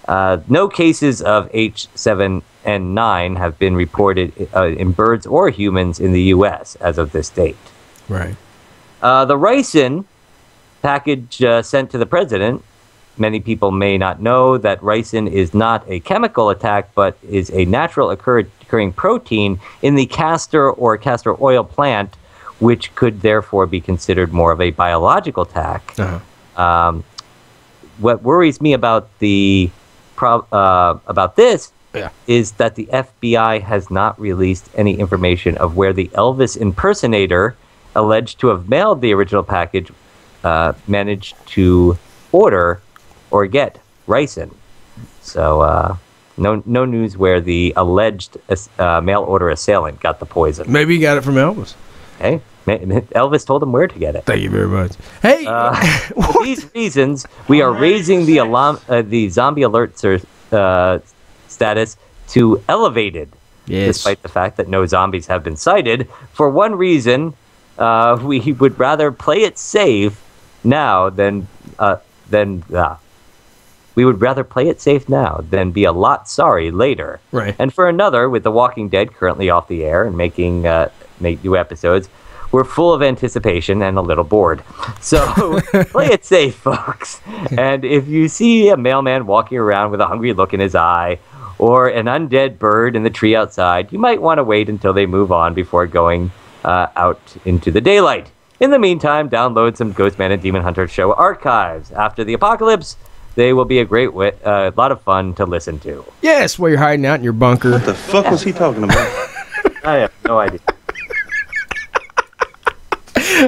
No cases of H7N9 have been reported in birds or humans in the U.S. as of this date. Right. The ricin package sent to the president, many people may not know that ricin is not a chemical attack, but is a natural occurring protein in the castor or castor oil plant, which could therefore be considered more of a biological attack. What worries me about about this is that the FBI has not released any information of where the Elvis impersonator alleged to have mailed the original package managed to order or get ricin. So no news where the alleged mail order assailant got the poison. Maybe he got it from Elvis. Hey, Elvis told him where to get it. Thank you very much. Hey, for these reasons, we are raising the zombie alert status to elevated, despite the fact that no zombies have been sighted. For one reason, we would rather play it safe now than we would rather play it safe now than be a lot sorry later. Right. And for another, with The Walking Dead currently off the air and making new episodes, we're full of anticipation and a little bored. So play it safe, folks. And if you see a mailman walking around with a hungry look in his eye, or an undead bird in the tree outside, you might want to wait until they move on before going out into the daylight. In the meantime, download some Ghostman and Demon Hunter show archives. After the apocalypse, they will be a great lot of fun to listen to. Yes, while you're hiding out in your bunker. What the fuck was he talking about? I have no idea.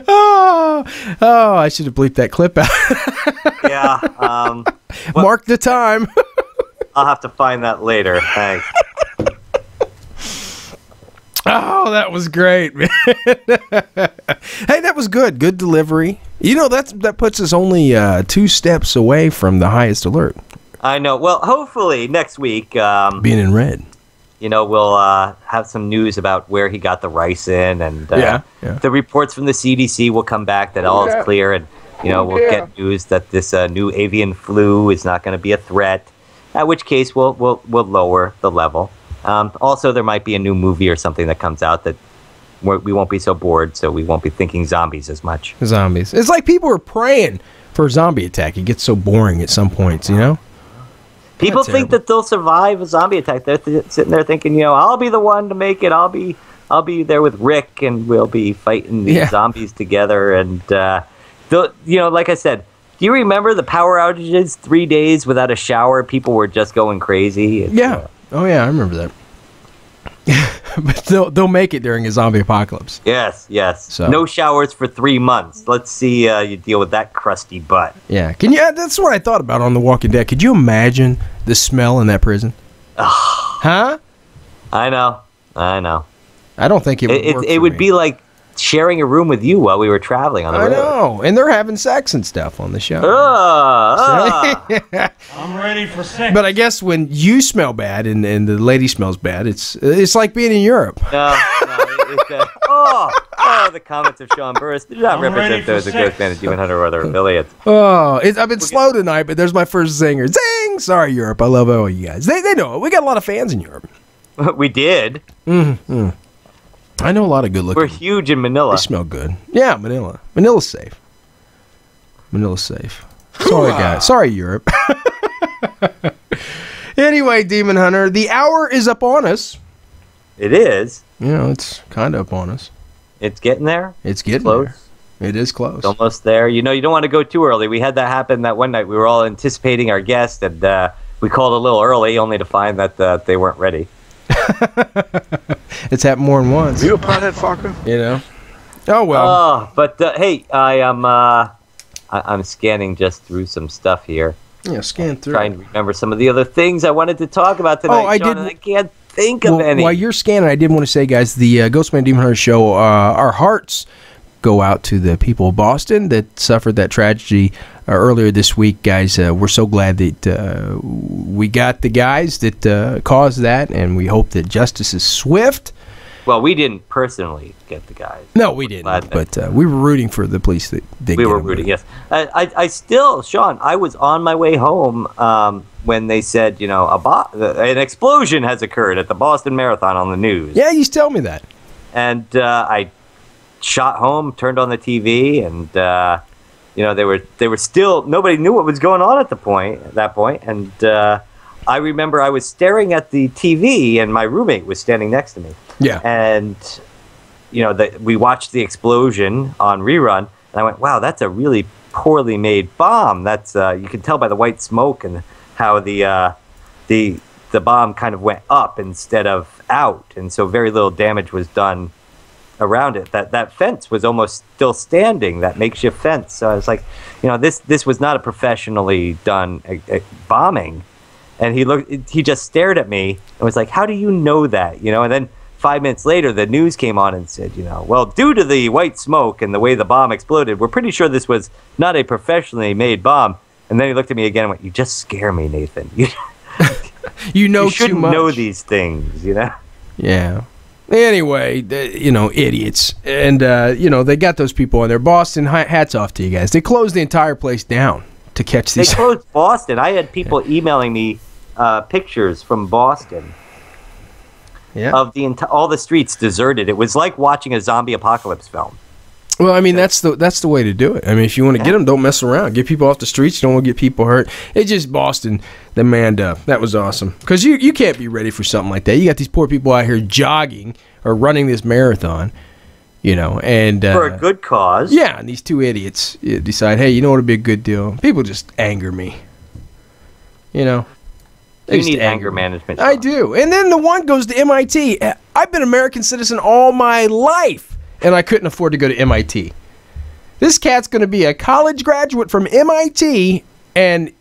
Oh, I should have bleeped that clip out. Yeah. Mark the time. I'll have to find that later. Thanks. Oh, that was great, man. Hey, that was good. Good delivery. You know, that puts us only 2 steps away from the highest alert. I know. Well, hopefully next week... being in red. You know, we'll have some news about where he got the ricin, and the reports from the CDC will come back that all is clear, and, you know, we'll get news that this new avian flu is not going to be a threat, at which case we'll lower the level. Also, there might be a new movie or something that comes out that we won't be so bored, so we won't be thinking zombies as much. Zombies. It's like people are praying for a zombie attack. It gets so boring at some points, you know? People think that they'll survive a zombie attack. They're sitting there thinking, you know, I'll be the one to make it. I'll be there with Rick, and we'll be fighting these zombies together. And you know, like I said, do you remember the power outages? 3 days without a shower, people were just going crazy. Oh yeah, I remember that. But they'll make it during a zombie apocalypse. Yes. So. No showers for 3 months. Let's see you deal with that crusty butt. Yeah. That's what I thought about on The Walking Dead. Could you imagine the smell in that prison? Huh? I know. I don't think it would work. It would be like sharing a room with you while we were traveling on the road. I know. And they're having sex and stuff on the show. I'm ready for sex. But I guess when you smell bad and the lady smells bad, it's like being in Europe. No. The comments of Sean Burris do not represent those of Ghostman and Demon Hunter or other affiliates. I've been slow tonight, but there's my first zinger. Zing! Sorry, Europe. I love all you guys. They know it. We got a lot of fans in Europe. We did. Mm-hmm. I know a lot of good looking. We're huge in Manila. They smell good. Yeah, Manila. Manila's safe. Sorry, guys. Sorry, Europe. Anyway, Demon Hunter, the hour is up on us. It is. You know, it's kind of up on us. It's getting there. It's getting close. there. It is close. It's almost there. You don't want to go too early. We had that happen that one night. We were all anticipating our guest, and we called a little early, only to find that they weren't ready. It's happened more than once. You a pothead fucker? Oh well. But hey, I'm scanning just through some stuff here. Yeah, scan through. Trying to remember some of the other things I wanted to talk about tonight. I Sean, did. and I can't think of any. While you're scanning, I did want to say, guys, the Ghostman Demon Hunter show. Our hearts go out to the people of Boston that suffered that tragedy earlier this week, guys. We're so glad that we got the guys that caused that, and we hope that justice is swift. Well, we didn't personally get the guys. No, we didn't. But we were rooting for the police that did. We were rooting. Yes, I still, Sean. I was on my way home when they said, an explosion has occurred at the Boston Marathon on the news. Yeah, you tell me that. And I shot home, turned on the TV, and they were still, nobody knew what was going on at that point. And I remember I was staring at the TV, and my roommate was standing next to me. Yeah. And we watched the explosion on rerun, and I went, "Wow, that's a really poorly made bomb." That's you can tell by the white smoke and how the bomb kind of went up instead of out, and so very little damage was done around it. That fence was almost still standing, that makeshift fence. So I was like, this was not a professionally done bombing. And he just stared at me and was like, "How do you know that?" And then 5 minutes later, the news came on and said, well, due to the white smoke and the way the bomb exploded, we're pretty sure this was not a professionally made bomb. And then he looked at me again and went, "You just scare me, Nathan. You know you shouldn't too much. know these things, Yeah. Anyway, idiots. And, they got those people on there. Boston, hats off to you guys. They closed the entire place down to catch these. They closed Boston. I had people emailing me pictures from Boston of all the streets deserted. It was like watching a zombie apocalypse film. Well, I mean, that's the way to do it. I mean, if you want to get them, don't mess around. Get people off the streets. You don't want to get people hurt. It's just Boston, the man up. That was awesome. Because you can't be ready for something like that. You got these poor people out here jogging or running this marathon, and for a good cause. Yeah, and these two idiots decide, hey, what would be a good deal? People just anger me. You need anger management. I do. And then the one goes to MIT. I've been an American citizen all my life, and I couldn't afford to go to MIT. This cat's going to be a college graduate from MIT, and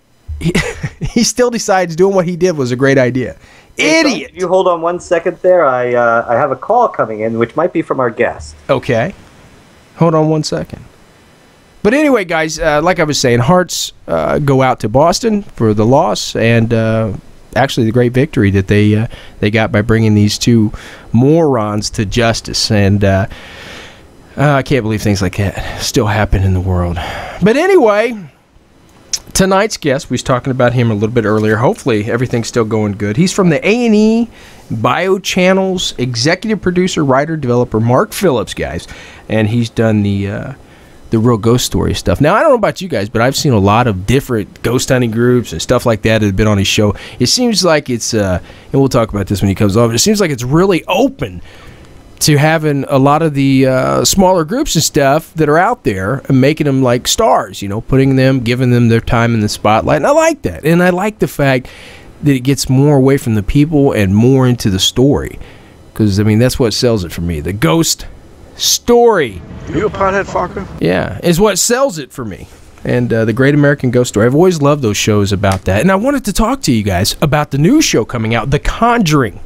he still decides doing what he did was a great idea. Idiot! You hold on 1 second there. I have a call coming in, which might be from our guest. Okay. Hold on 1 second. But anyway, guys, like I was saying, hearts go out to Boston for the loss, and actually the great victory that they got by bringing these two morons to justice. And I can't believe things like that still happen in the world. But anyway, tonight's guest, we was talking about him a little bit earlier. Hopefully everything's still going good. He's from the A&E Bio Channel's executive producer, writer, developer, Mark Phillips, guys. And he's done the real ghost story stuff. Now, I don't know about you guys, but I've seen a lot of different ghost hunting groups and stuff like that have been on his show. It seems like it's, and we'll talk about this when he comes on, but it seems like it's really open to having a lot of the smaller groups and stuff that are out there and making them like stars, giving them their time in the spotlight. And I like that. And I like the fact that it gets more away from the people and more into the story. Because, I mean, that's what sells it for me. The ghost story. You a pothead fucker? Yeah, is what sells it for me. And the Great American Ghost Story. I've always loved those shows about that. And I wanted to talk to you guys about the new show coming out, The Conjuring.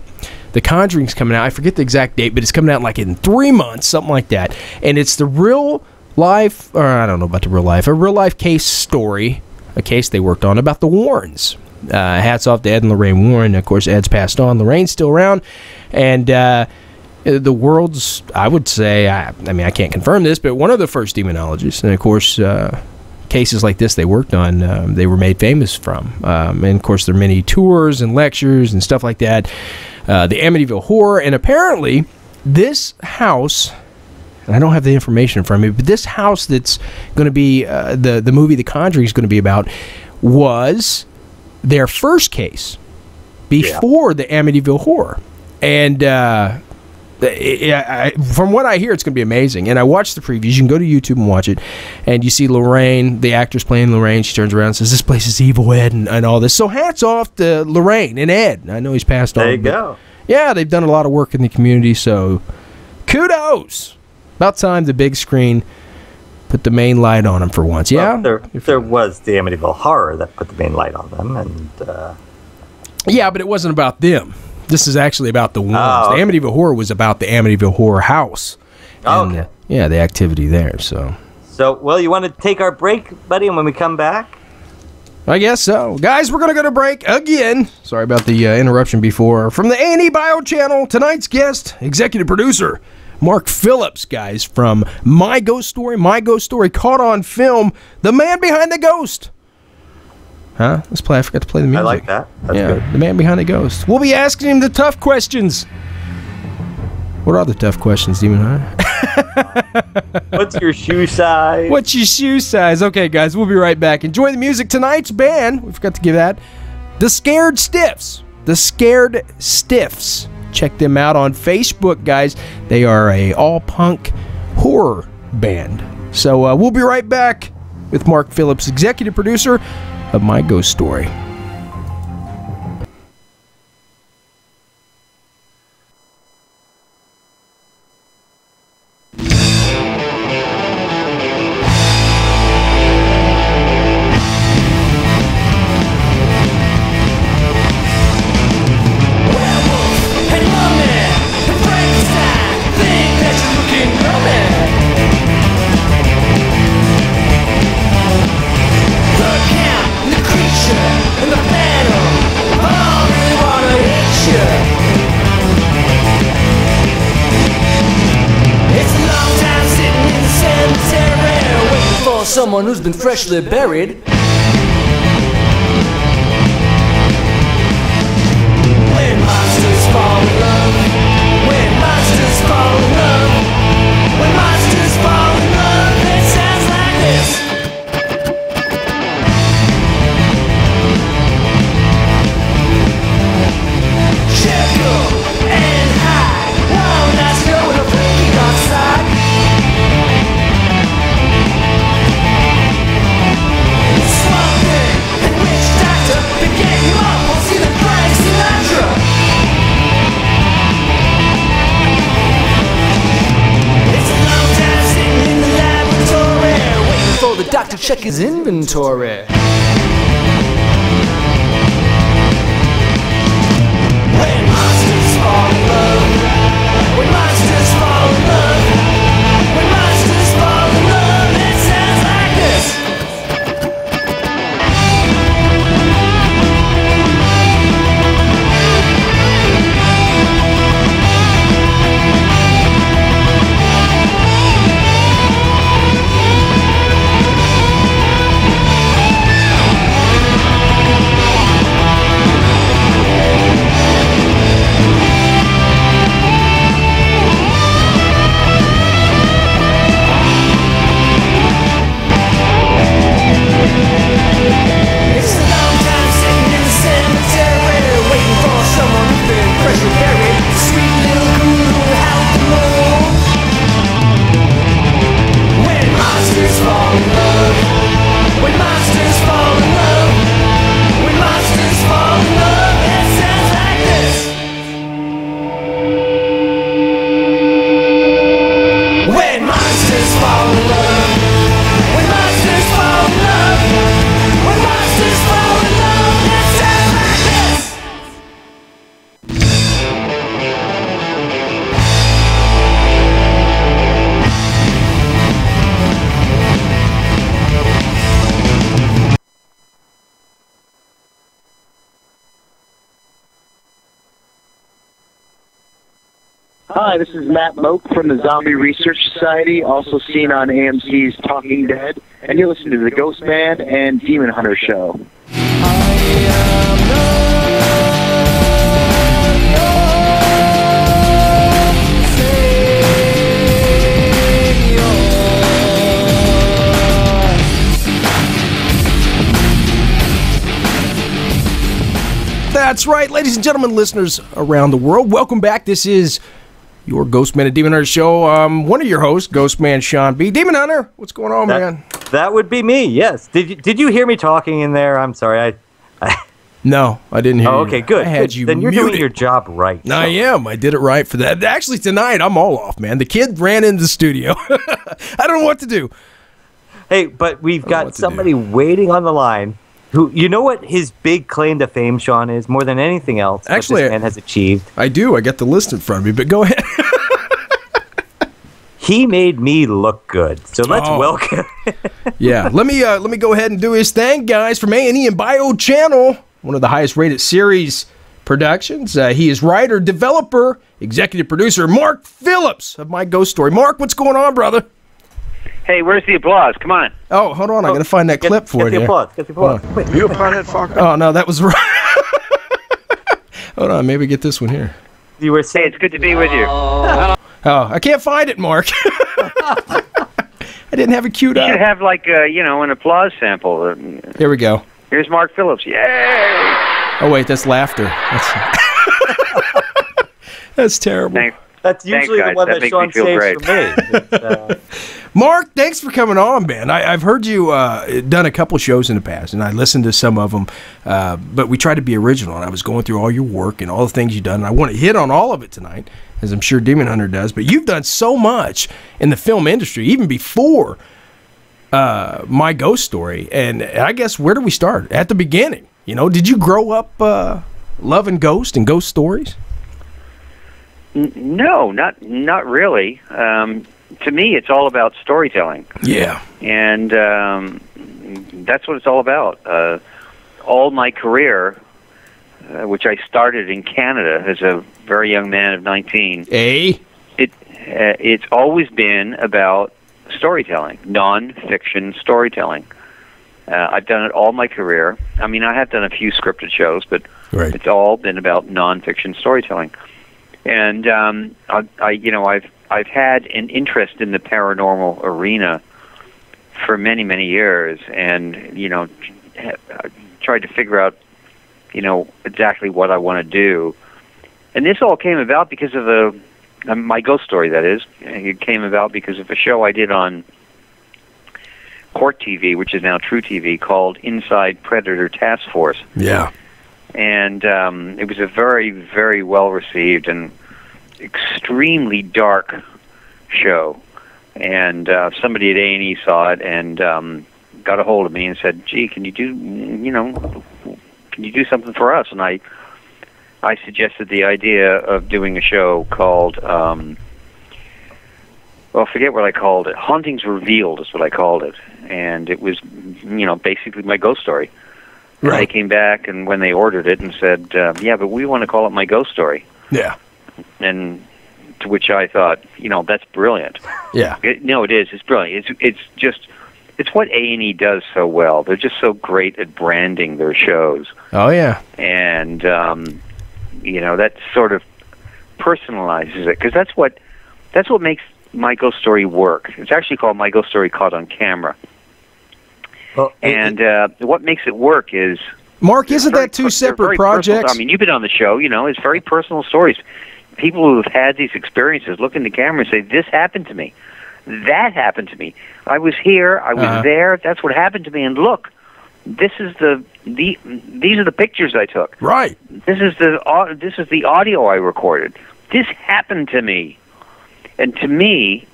The Conjuring's coming out. I forget the exact date, but it's coming out like in 3 months, something like that. And it's the real life, or I don't know about the real life, a real life case story, a case they worked on about the Warrens. Hats off to Ed and Lorraine Warren. Of course, Ed's passed on. Lorraine's still around. And the world's, I would say, I mean, I can't confirm this, but one of the first demonologists. And, of course, cases like this they worked on, they were made famous from. And, of course, there are many tours and lectures and stuff like that. The Amityville Horror. And apparently, this house, and I don't have the information from me, but this house that's going to be, the movie The Conjuring is going to be about, was their first case before the Amityville Horror. And From what I hear, it's going to be amazing. And I watched the previews. You can go to YouTube and watch it. And you see Lorraine, the actress playing Lorraine. She turns around and says, "This place is evil, Ed," and all this. So hats off to Lorraine and Ed. I know he's passed on. There you go. Yeah, they've done a lot of work in the community. So kudos. About time the big screen put the main light on them for once. Yeah? Well, there was the Amityville Horror that put the main light on them. And yeah, but it wasn't about them. This is actually about the ones. Oh, okay. The Amityville Horror was about the Amityville Horror House. And, okay. The activity there. So, well, you want to take our break, buddy, and when we come back? I guess so. Guys, we're going to go to break again. Sorry about the interruption before. From the A&E Bio Channel, tonight's guest, executive producer, Mark Phillips, guys, from My Ghost Story, caught on film, the man behind the ghost. Huh? Let's play. I forgot to play the music. I like that. That's good. The man behind the ghost. We'll be asking him the tough questions. What are the tough questions, Demon Hunter? What's your shoe size? What's your shoe size? Okay, guys, we'll be right back. Enjoy the music. Tonight's band, we forgot to give that, The Scared Stiffs. The Scared Stiffs. Check them out on Facebook, guys. They are a all-punk horror band. So we'll be right back with Mark Phillips, executive producer of My Ghost Story. Someone who's been freshly buried. When monsters fall in love, when monsters fall in love, when monsters fall in love, it sounds like this. Jekyll and Hyde, one night's go with a freaky outside. The doctor check his inventory. When monsters fall in love, when monsters fall in love, when monsters fall in love, it sounds like this. Hi, this is Matt Moak from the Zombie Research Society, also seen on AMC's Talking Dead, and you're listening to the GhostMan&Demon Hunter Show. That's right, ladies and gentlemen, listeners around the world. Welcome back. This is your Ghostman and Demon Hunter show. One of your hosts, Ghostman Sean B. Demon Hunter, what's going on, man? That would be me, yes. Did you hear me talking in there? I'm sorry. No, I didn't hear you. Oh, okay, good. I had you Then you're muted. doing your job right. I am. I did it right for that. Actually, tonight, I'm all off, man. The kid ran into the studio. I don't know what to do. Hey, but we've got somebody waiting on the line who, you know what his big claim to fame, Sean, is? More than anything else Actually, that this man has achieved. I do. I got the list in front of me, but go ahead. He made me look good. So let's welcome. Yeah, let me go ahead and do his thing, guys, from A&E and Bio Channel, one of the highest rated series productions. He is writer, developer, executive producer, Mark Phillips of My Ghost Story. Mark, what's going on, brother? Hey, where's the applause? Come on. Oh, hold on. I got to find that clip for you. Get the applause. Get the applause. You a pothead fucker? Oh, no, that was right. Hold on. Maybe get this one here. You were saying it's good to be with you. Oh, I can't find it, Mark. I didn't have it queued You up. should have, like, an applause sample. Here we go. Here's Mark Phillips. Yay! Oh, wait, that's laughter. That's terrible. Thanks. That's usually Thanks, the one guys. that That makes Sean me feel saves for me. Mark, thanks for coming on, man. I've heard you done a couple shows in the past, and I listened to some of them, but we tried to be original, and I was going through all your work and all the things you've done, and I want to hit on all of it tonight, as I'm sure Demon Hunter does, but you've done so much in the film industry, even before My Ghost Story, and I guess where do we start? At the beginning. You know, did you grow up loving ghosts and ghost stories? No, not really. To me, it's all about storytelling. Yeah. And that's what it's all about. All my career, which I started in Canada as a very young man of 19, it's always been about storytelling, non-fiction storytelling. I've done it all my career. I mean, I have done a few scripted shows, but it's all been about non-fiction storytelling. And I've had an interest in the paranormal arena for many, many years, and tried to figure out exactly what I want to do. And this all came about because of My Ghost Story. That is, it came about because of a show I did on Court TV, which is now True TV, called Inside Predator Task Force. Yeah. And it was a very, very well-received and extremely dark show. And somebody at A&E saw it and got a hold of me and said, "Gee, can you do something for us?" And I suggested the idea of doing a show called, I forget what I called it. Hauntings Revealed is what I called it. And it was, basically My Ghost Story. Right. And they came back, and when they ordered it, and said, "Yeah, but we want to call it My Ghost Story." Yeah. And to which I thought, that's brilliant. Yeah. It is. It's brilliant. It's what A&E does so well. They're just so great at branding their shows. Oh, yeah. And, that sort of personalizes it, because that's what makes My Ghost Story work. It's actually called My Ghost Story Caught on Camera. Well, and what makes it work is... Mark, isn't that two separate projects? Personal. I mean, you've been on the show, it's very personal stories. People who have had these experiences look in the camera and say, "This happened to me. That happened to me. I was here. I was there. That's what happened to me. And look, these are the pictures I took. Right. This is the audio I recorded. This happened to me." And to me,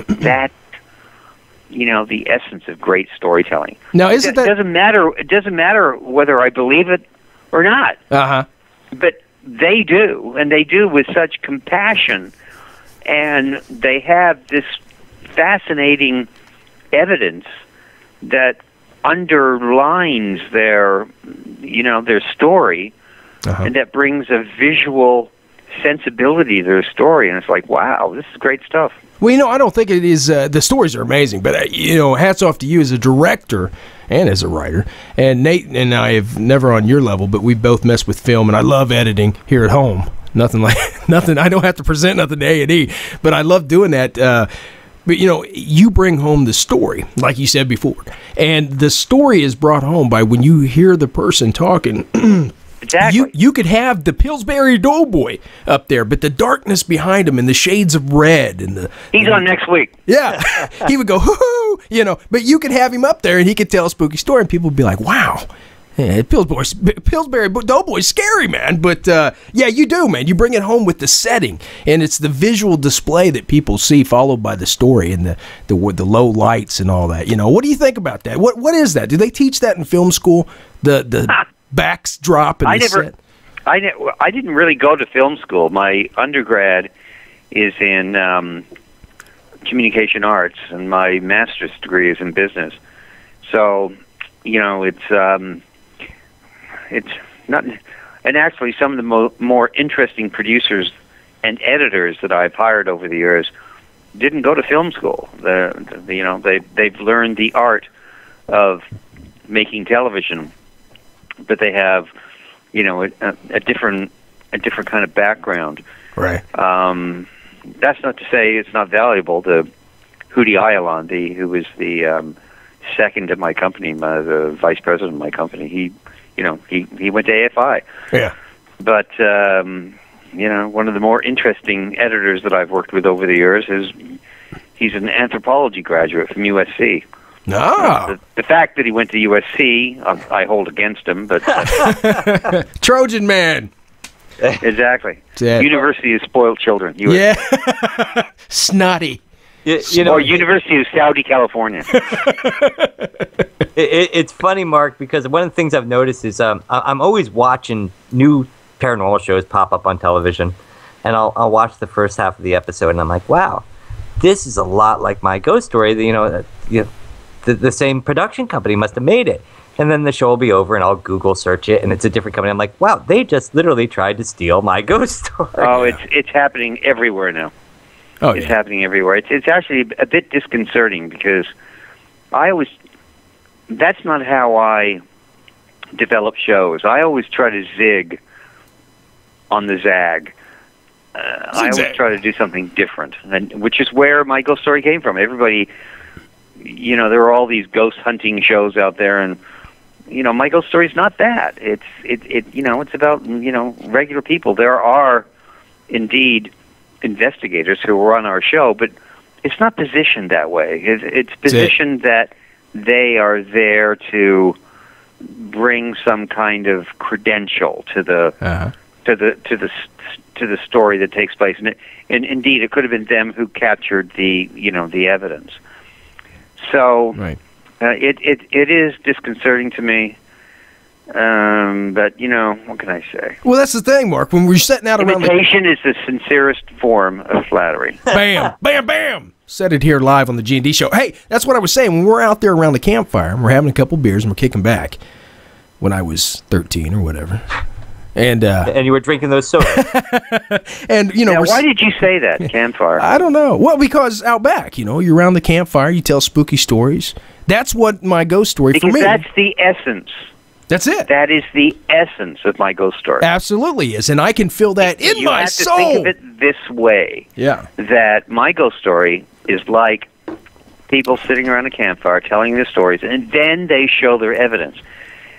that the essence of great storytelling. Now, it doesn't matter. It doesn't matter whether I believe it or not. But they do, and they do with such compassion, and they have this fascinating evidence that underlines their story, and that brings a visual sensibility to their story, and it's like, wow, this is great stuff. Well, I don't think it is. The stories are amazing, but hats off to you as a director and as a writer. And Nate and I have never on your level, but we both messed with film, and I love editing here at home. Nothing. I don't have to present nothing to A&E, but I love doing that. But you bring home the story, like you said before, and the story is brought home by when you hear the person talking. Exactly. You could have the Pillsbury Doughboy up there, but the darkness behind him and the shades of red and the... He's on next week. Yeah. He would go, hoo-hoo, but you could have him up there and he could tell a spooky story and people would be like, wow. Yeah, Pillsbury Doughboy's scary, man. But, yeah, you do, man. You bring it home with the setting, and it's the visual display that people see, followed by the story and the low lights and all that. What do you think about that? What is that? Do they teach that in film school? The backdrop and set? I didn't really go to film school. My undergrad is in communication arts, and my master's degree is in business. So, it's not, and actually some of the more interesting producers and editors that I've hired over the years didn't go to film school. They've learned the art of making television, but they have, a different kind of background. Right. That's not to say it's not valuable to Hudi Ayalandi, who was the second at my company, the vice president of my company. He went to AFI. Yeah. But, one of the more interesting editors that I've worked with over the years he's an anthropology graduate from USC. Ah. The fact that he went to USC, I hold against him, but... Trojan man. Exactly. Yeah. University of Spoiled Children. USC. Yeah. Snotty. Or University of Saudi, California. It's funny, Mark, because one of the things I've noticed is I'm always watching new paranormal shows pop up on television, and I'll watch the first half of the episode, and I'm like, wow, this is a lot like my ghost story. The same production company must have made it. And then the show will be over, and I'll Google search it, and it's a different company. I'm like, wow, they just literally tried to steal my ghost story. Oh, it's happening everywhere now. Oh, it's happening everywhere. It's actually a bit disconcerting because that's not how I develop shows. I always try to zig on the zag. I always try to do something different, which is where my ghost story came from. Everybody, there are all these ghost hunting shows out there, and my ghost story is not that. It's about regular people. There are indeed investigators who are on our show, but it's not positioned that way. It's positioned that they are there to bring some kind of credential to the to the story that takes place, and indeed it could have been them who captured the evidence. So right. It is disconcerting to me. But what can I say? Well, that's the thing, Mark. When we're setting out around imitation is the sincerest form of flattery. Bam, bam, bam. Said it here live on the G&D show. Hey, that's what I was saying. When we're out there around the campfire, and we're having a couple beers, and we're kicking back. When I was 13 or whatever, and you were drinking those sodas. And now, why did you say that campfire? I don't know. Well, because out back, you're around the campfire, you tell spooky stories. That's what my ghost story for me. Because that's the essence. That's it. That is the essence of my ghost story. Absolutely is, and I can feel that in my soul. You have to think of it this way. Yeah. That my ghost story is like people sitting around a campfire telling their stories, and then they show their evidence.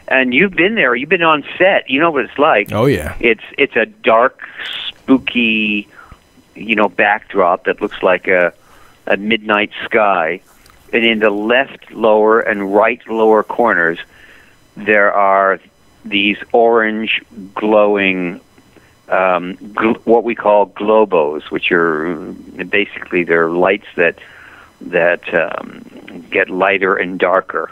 And you've been there. You've been on set. You know what it's like. Oh yeah. It's a dark, spooky, backdrop that looks like a midnight sky, and in the left lower and right lower corners, there are these orange glowing, what we call globos, which are basically they're lights that get lighter and darker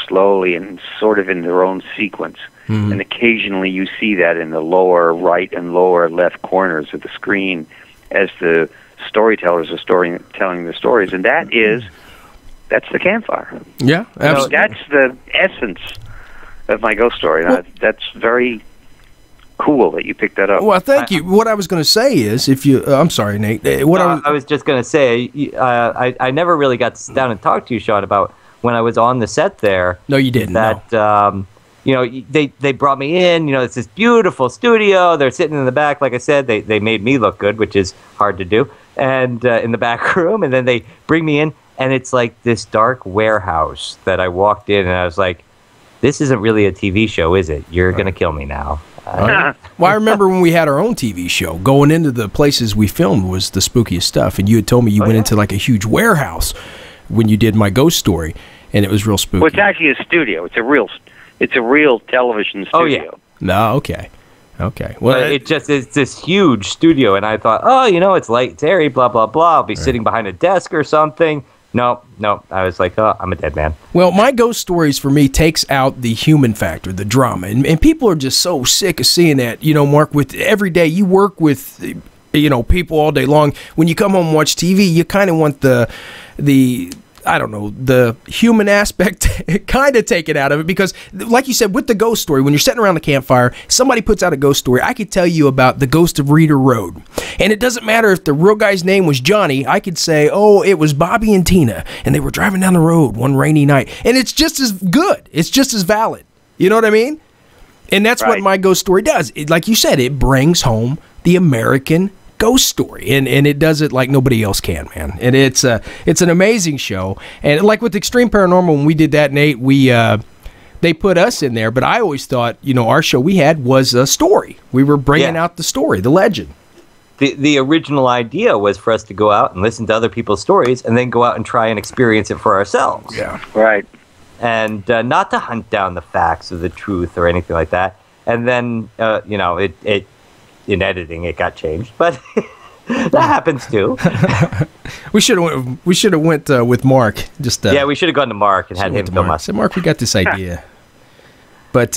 slowly and sort of in their own sequence. Mm-hmm. And occasionally you see that in the lower right and lower left corners of the screen as the storytellers are telling the stories. And that's the campfire. Yeah, absolutely. That's the essence of my ghost story. Well, that's very cool that you picked that up. Well, thank you. What I was going to say is, I'm sorry, Nate. I was just going to say, I never really got to sit down and talk to you, Sean, about when I was on the set there. No, you didn't. That they brought me in. It's this beautiful studio. They're sitting in the back. Like I said, they made me look good, which is hard to do. And in the back room, and then they bring me in, and it's like this dark warehouse that I walked in, and I was like, this isn't really a TV show, is it? You're going to kill me now. Well, I remember when we had our own TV show, going into the places we filmed was the spookiest stuff. And you had told me you went into like a huge warehouse when you did my ghost story, and it was real spooky. Well, it's actually a studio. It's a real television studio. Oh, yeah. No, okay. Well, it's this huge studio, and I thought, it's light, it's airy, blah, blah, blah. I'll be sitting behind a desk or something. No. I was like, I'm a dead man. Well, my ghost stories for me takes out the human factor, the drama. And people are just so sick of seeing that. Mark, with every day you work with, people all day long. When you come home and watch TV, you kind of want the human aspect kind of taken out of it, because like you said, with the ghost story, when you're sitting around the campfire, somebody puts out a ghost story. I could tell you about the ghost of Reeder Road, and it doesn't matter if the real guy's name was Johnny. I could say, it was Bobby and Tina, and they were driving down the road one rainy night, and it's just as good. It's just as valid. You know what I mean? And that's what my ghost story does. Like you said, it brings home the American ghost story, and it does it like nobody else can, man. And it's an amazing show. And like with Extreme Paranormal, when we did that, Nate, they put us in there, but I always thought, our show we had was a story. We were bringing out the story, the legend. The original idea was for us to go out and listen to other people's stories, and then go out and try and experience it for ourselves. Yeah, right. And not to hunt down the facts or the truth or anything like that. And then it in editing it got changed, but that happens too. We should have went with Mark. We should have gone to Mark and had him film us. So Mark, we got this idea. But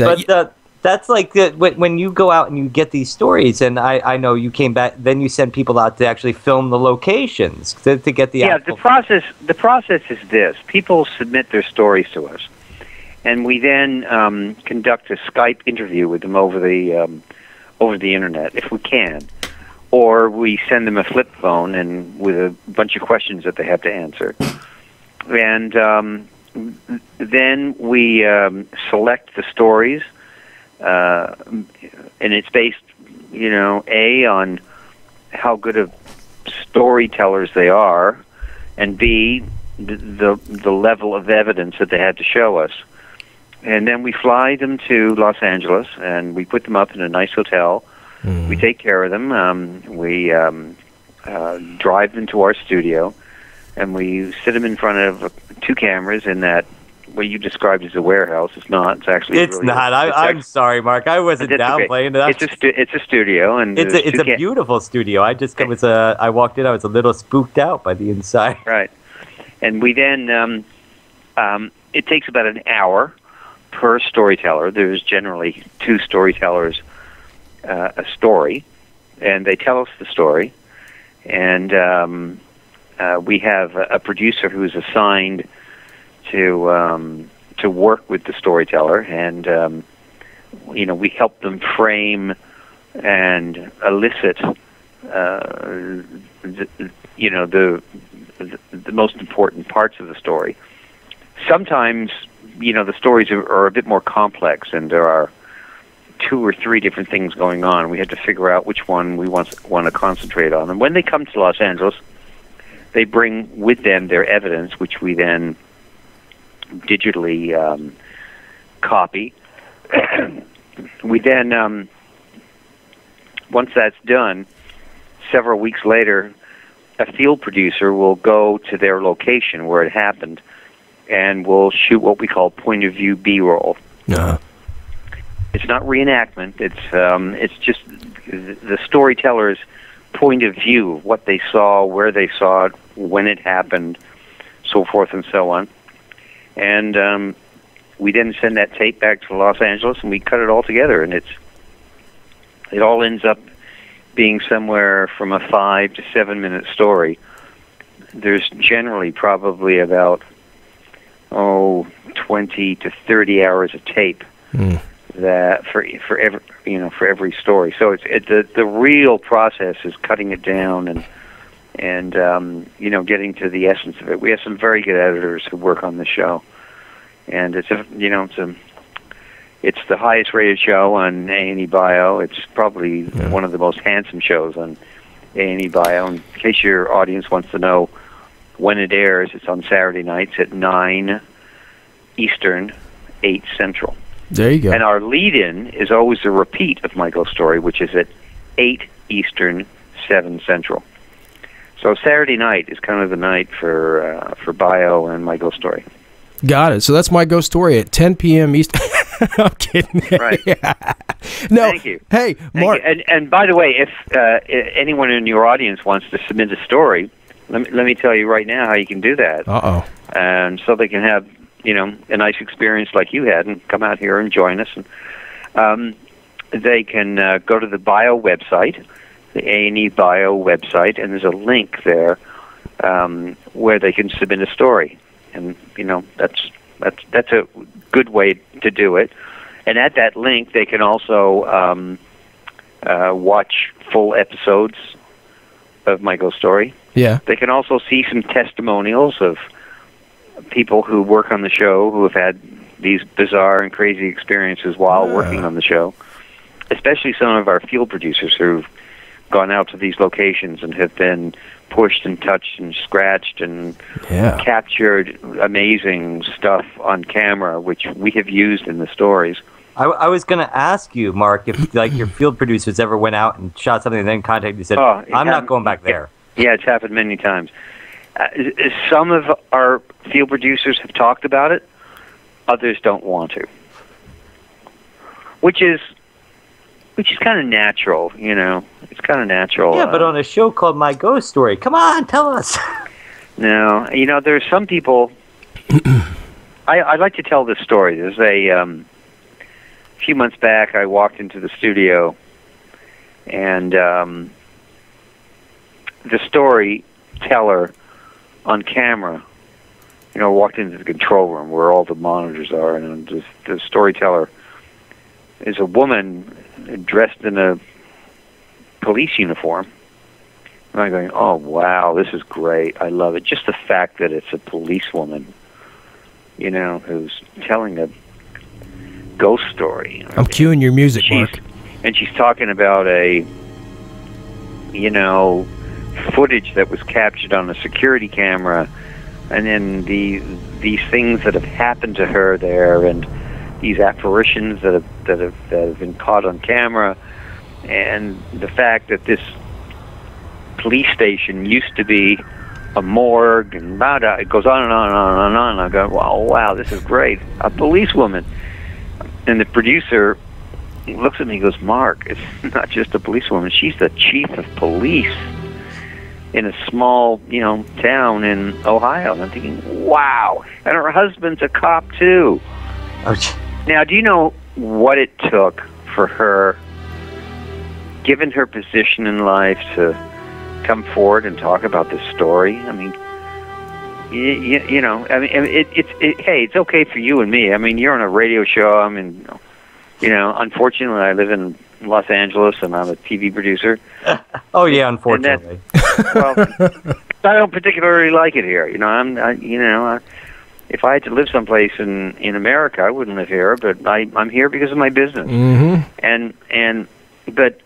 that's like when you go out and you get these stories, and I know you came back, then you send people out to actually film the locations to get the the process is this: people submit their stories to us, and we then conduct a Skype interview with them over the internet, if we can, or we send them a flip phone and with a bunch of questions that they have to answer, and then we select the stories, and it's based, on how good of storytellers they are, and B, the level of evidence that they had to show us. And then we fly them to Los Angeles, and we put them up in a nice hotel. We take care of them. We drive them to our studio, and we sit them in front of 2 cameras in that what you described as a warehouse. It's not. It's actually. It's really not. I'm sorry, Mark. I wasn't downplaying it. It's a studio, and it's a beautiful studio. I walked in. I was a little spooked out by the inside. Right, and we then it takes about an hour per storyteller. There's generally 2 storytellers a story, and they tell us the story, and we have a producer who's assigned to work with the storyteller, and we help them frame and elicit the most important parts of the story. Sometimes the stories are a bit more complex, and there are 2 or 3 different things going on. We had to figure out which one we want to concentrate on. And when they come to Los Angeles, they bring with them their evidence, which we then digitally copy. We then, once that's done, several weeks later, a field producer will go to their location where it happened, and we'll shoot what we call point of view B-roll. It's not reenactment. It's just the storyteller's point of view of what they saw, where they saw it, when it happened, so forth and so on. And we then send that tape back to Los Angeles, and we cut it all together, and it all ends up being somewhere from a 5 to 7 minute story. There's generally probably about 20 to 30 hours of tape that for every story. So it's the real process is cutting it down and getting to the essence of it. We have some very good editors who work on the show, and it's the highest rated show on A&E Bio. It's probably one of the most handsome shows on A&E Bio. In case your audience wants to know when it airs, it's on Saturday nights at 9 Eastern, 8 Central. There you go. And our lead-in is always a repeat of My Ghost Story, which is at 8 Eastern, 7 Central. So Saturday night is kind of the night for Bio and My Ghost Story. Got it. So that's My Ghost Story at 10 p.m. East. I'm kidding. Right. No. Thank you. Hey, Mark. Thank you. And by the way, if anyone in your audience wants to submit a story, let me tell you right now how you can do that. Uh-oh. And so they can have, a nice experience like you had and come out here and join us. And they can go to the Bio website, the A&E Bio website, and there's a link there where they can submit a story. And, that's a good way to do it. And at that link, they can also watch full episodes of My Ghost Story. Yeah. They can also see some testimonials of people who work on the show who have had these bizarre and crazy experiences while working on the show, especially some of our field producers who've gone out to these locations and have been pushed and touched and scratched and captured amazing stuff on camera, which we have used in the stories. I was going to ask you, Mark, if your field producers ever went out and shot something and then contacted you and said, I'm not going back there. Yeah, it's happened many times. Some of our field producers have talked about it. Others don't want to. Which is kind of natural, It's kind of natural. Yeah, but on a show called My Ghost Story, come on, tell us. No, there's some people... I'd like to tell this story. There's a few months back, I walked into the studio, and the storyteller on camera, walked into the control room where all the monitors are, and the storyteller is a woman dressed in a police uniform. And I'm going, oh, wow, this is great. I love it. Just the fact that it's a policewoman, who's telling a ghost story. I'm cueing your music, Mark. And she's talking about footage that was captured on a security camera, and then these things that have happened to her there, and these apparitions that have been caught on camera, and the fact that this police station used to be a morgue, and it goes on and on and on and on. I go, wow, this is great. A policewoman. And the producer looks at me and goes, Mark, it's not just a policewoman. She's the chief of police in a small, town in Ohio. And I'm thinking, wow. And her husband's a cop, too. Now, do you know what it took for her, given her position in life, to come forward and talk about this story? I mean, it's okay for you and me. I mean, you're on a radio show. I mean, unfortunately, I live in Los Angeles, and I'm a TV producer. Oh yeah, unfortunately. I don't particularly like it here. If I had to live someplace in America, I wouldn't live here. But I'm here because of my business. Mm-hmm. But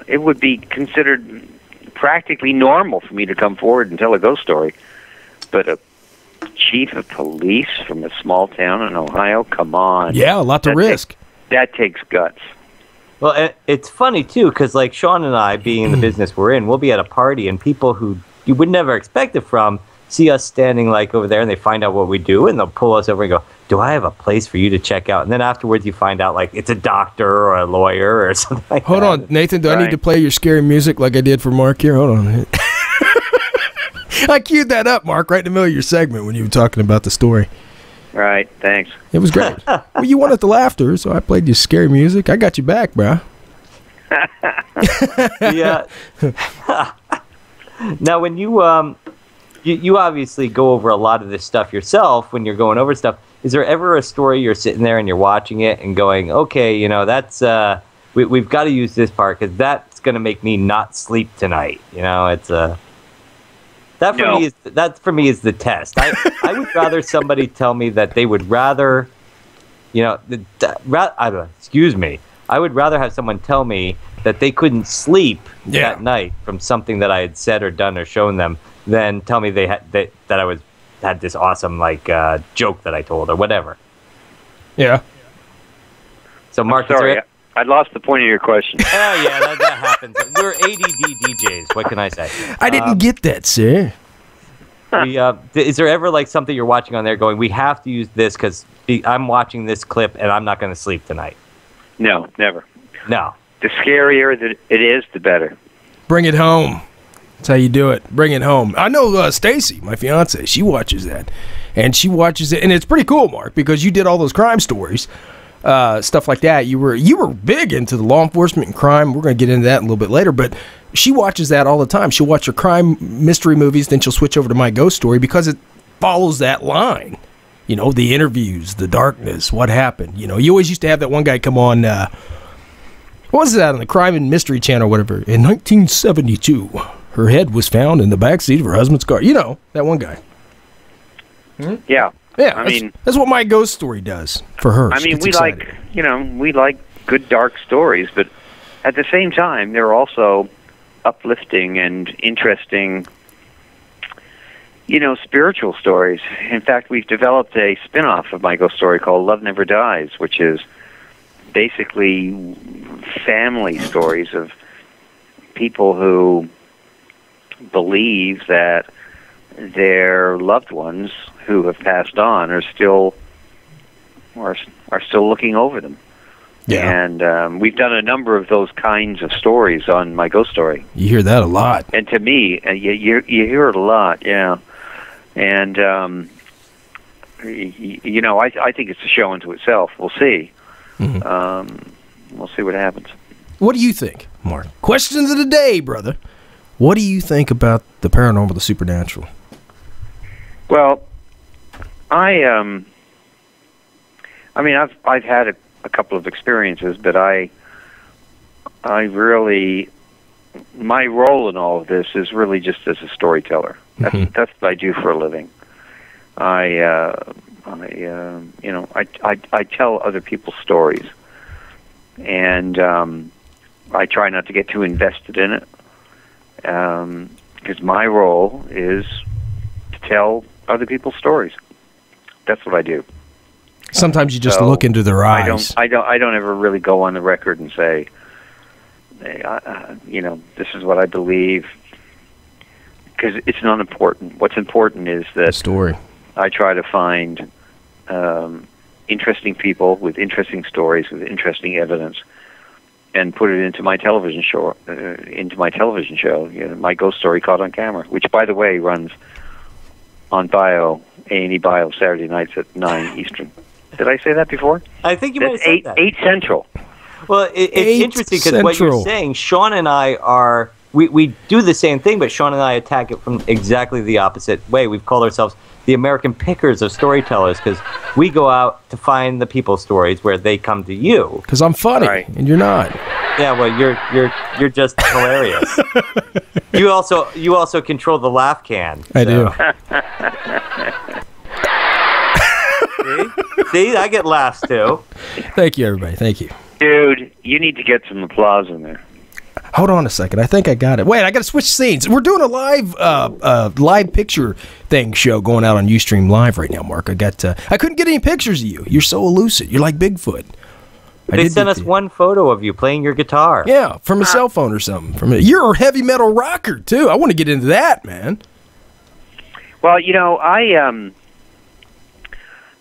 it would be considered practically normal for me to come forward and tell a ghost story. But a chief of police from a small town in Ohio, come on. Yeah, a lot to risk. That takes guts. Well, it's funny, too, because like Sean and I, being in the business we're in, we'll be at a party, and people who you would never expect it from see us standing like over there, and they find out what we do, and they'll pull us over and go, do I have a place for you to check out? And then afterwards you find out like it's a doctor or a lawyer or something like that. Hold on, Nathan, do I need to play your scary music like I did for Mark here? Hold on. I queued that up, Mark, right in the middle of your segment when you were talking about the story. Right, thanks. It was great. Well, you wanted the laughter, so I played your scary music. I got you back, bro. Yeah. Now, when you obviously go over a lot of this stuff yourself when you're going over stuff, is there ever a story you're sitting there and you're watching it and going, okay, that's we've got to use this part because that's going to make me not sleep tonight. It's that for me is the test. I would rather somebody tell me that they would rather, excuse me. I would rather have someone tell me that they couldn't sleep that night from something that I had said or done or shown them than tell me that I was had this awesome joke that I told or whatever. Yeah. So Mark, sorry, I lost the point of your question. Oh yeah, that happens. We're ADD DJs. What can I say? I didn't get that, sir. Is there ever like something you're watching on there going, we have to use this because I'm watching this clip and I'm not going to sleep tonight? No, never. No. The scarier that it is, the better. Bring it home. That's how you do it. Bring it home. I know Stacy, my fiance, she watches that. And she watches it. And it's pretty cool, Mark, because you did all those crime stories, stuff like that. You were big into the law enforcement and crime. We're going to get into that a little bit later. But she watches that all the time. She'll watch her crime mystery movies, then she'll switch over to My Ghost Story because it follows that line. You know, the interviews, the darkness, what happened. You know, you always used to have that one guy come on, what was that on the Crime and Mystery Channel or whatever? In 1972, her head was found in the backseat of her husband's car. You know, that one guy. Hmm? Yeah. Yeah, that's what My Ghost Story does for her. I mean, we like good dark stories, but at the same time, they're also uplifting and interesting, spiritual stories. In fact, we've developed a spin-off of My Ghost Story called Love Never Dies, which is basically family stories of people who believe that their loved ones who have passed on are still looking over them. Yeah. And we've done a number of those kinds of stories on My Ghost Story. You hear that a lot. And to me, you hear it a lot, yeah. And, I think it's a show unto itself. We'll see. Mm-hmm. We'll see what happens. What do you think, Mark? Questions of the day, brother. What do you think about the paranormal, the supernatural? Well, I've had a couple of experiences, but I really, my role in all of this is really just as a storyteller. That's what I do for a living. I tell other people's stories, and I try not to get too invested in it, because my role is to tell other people's stories. That's what I do. Sometimes you just look into their eyes. I don't ever really go on the record and say, this is what I believe, because it's not important. What's important is that the story. I try to find interesting people with interesting stories, with interesting evidence, and put it into my television show. My Ghost Story Caught on Camera, which, by the way, runs on A&E Bio Saturday nights at 9 Eastern. Did I say that before? I think you might have said that. 8 Central. Well, it's interesting because what you're saying, Sean and I are, we do the same thing, but Sean and I attack it from exactly the opposite way. We've called ourselves the American Pickers of storytellers because we go out to find the people's stories where they come to you. Because I'm funny, and you're not. Yeah, well, you're just hilarious. You also control the laugh can. I do. See, I get laughs too. Thank you, everybody. Thank you. Dude, you need to get some applause in there. Hold on a second. I think I got it. Wait, I got to switch scenes. We're doing a live picture thing show going out on Ustream Live right now, Mark. I couldn't get any pictures of you. You're so elusive. You're like Bigfoot. They sent us one photo of you playing your guitar. Yeah, from a cell phone or something. You're a heavy metal rocker too. I want to get into that, man. Well, I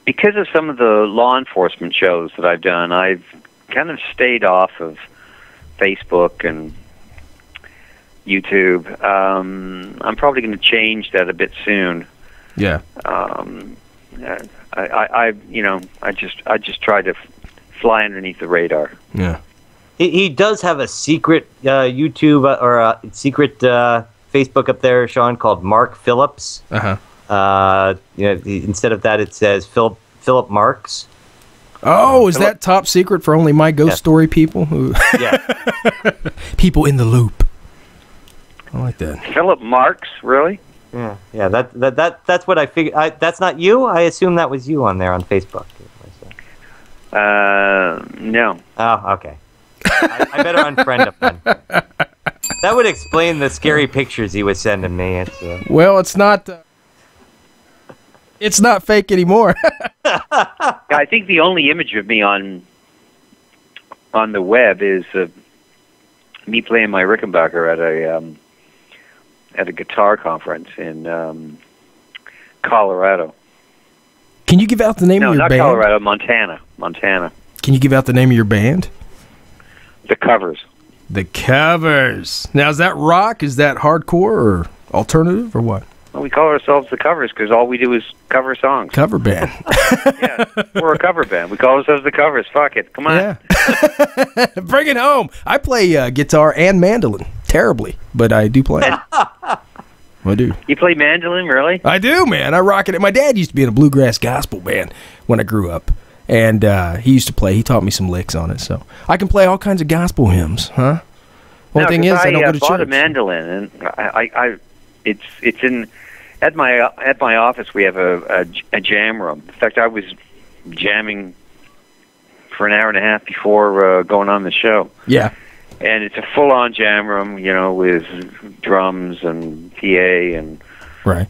because of some of the law enforcement shows that I've done, I've kind of stayed off of Facebook and YouTube. I'm probably going to change that a bit soon. Yeah. I just try to fly underneath the radar. Yeah. He does have a secret YouTube or a secret Facebook up there, Sean, called Mark Phillips. Instead of that, it says Philip Marks. Oh, is that top secret for only My Ghost Story people? Yeah. People in the loop. I like that. Philip Marks, really? Yeah. Yeah. That's what I figured. That's not you. I assume that was you on there on Facebook. No. Oh, okay. I better unfriend him then. That would explain the scary pictures he was sending me. Well, it's not. It's not fake anymore. I think the only image of me on the web is me playing my Rickenbacker at a guitar conference in Colorado. Can you give out the name of your not band? Colorado, Montana. Can you give out the name of your band? The Covers. The Covers. Now, is that rock? Is that hardcore or alternative or what? Well, we call ourselves The Covers because all we do is cover songs. Cover band. Yeah, we're a cover band. We call ourselves The Covers. Fuck it. Come on. Yeah. Bring it home. I play guitar and mandolin. Terribly, but I do play it. I do. You play mandolin, really? I do, man. I rock it. My dad used to be in a bluegrass gospel band when I grew up. And he used to play. He taught me some licks on it. So I can play all kinds of gospel hymns, huh? One thing is, I don't go to church. I bought a mandolin, and it's in at my office. We have a jam room. In fact, I was jamming for an hour and a half before going on the show. Yeah. And it's a full-on jam room, with drums and PA and right,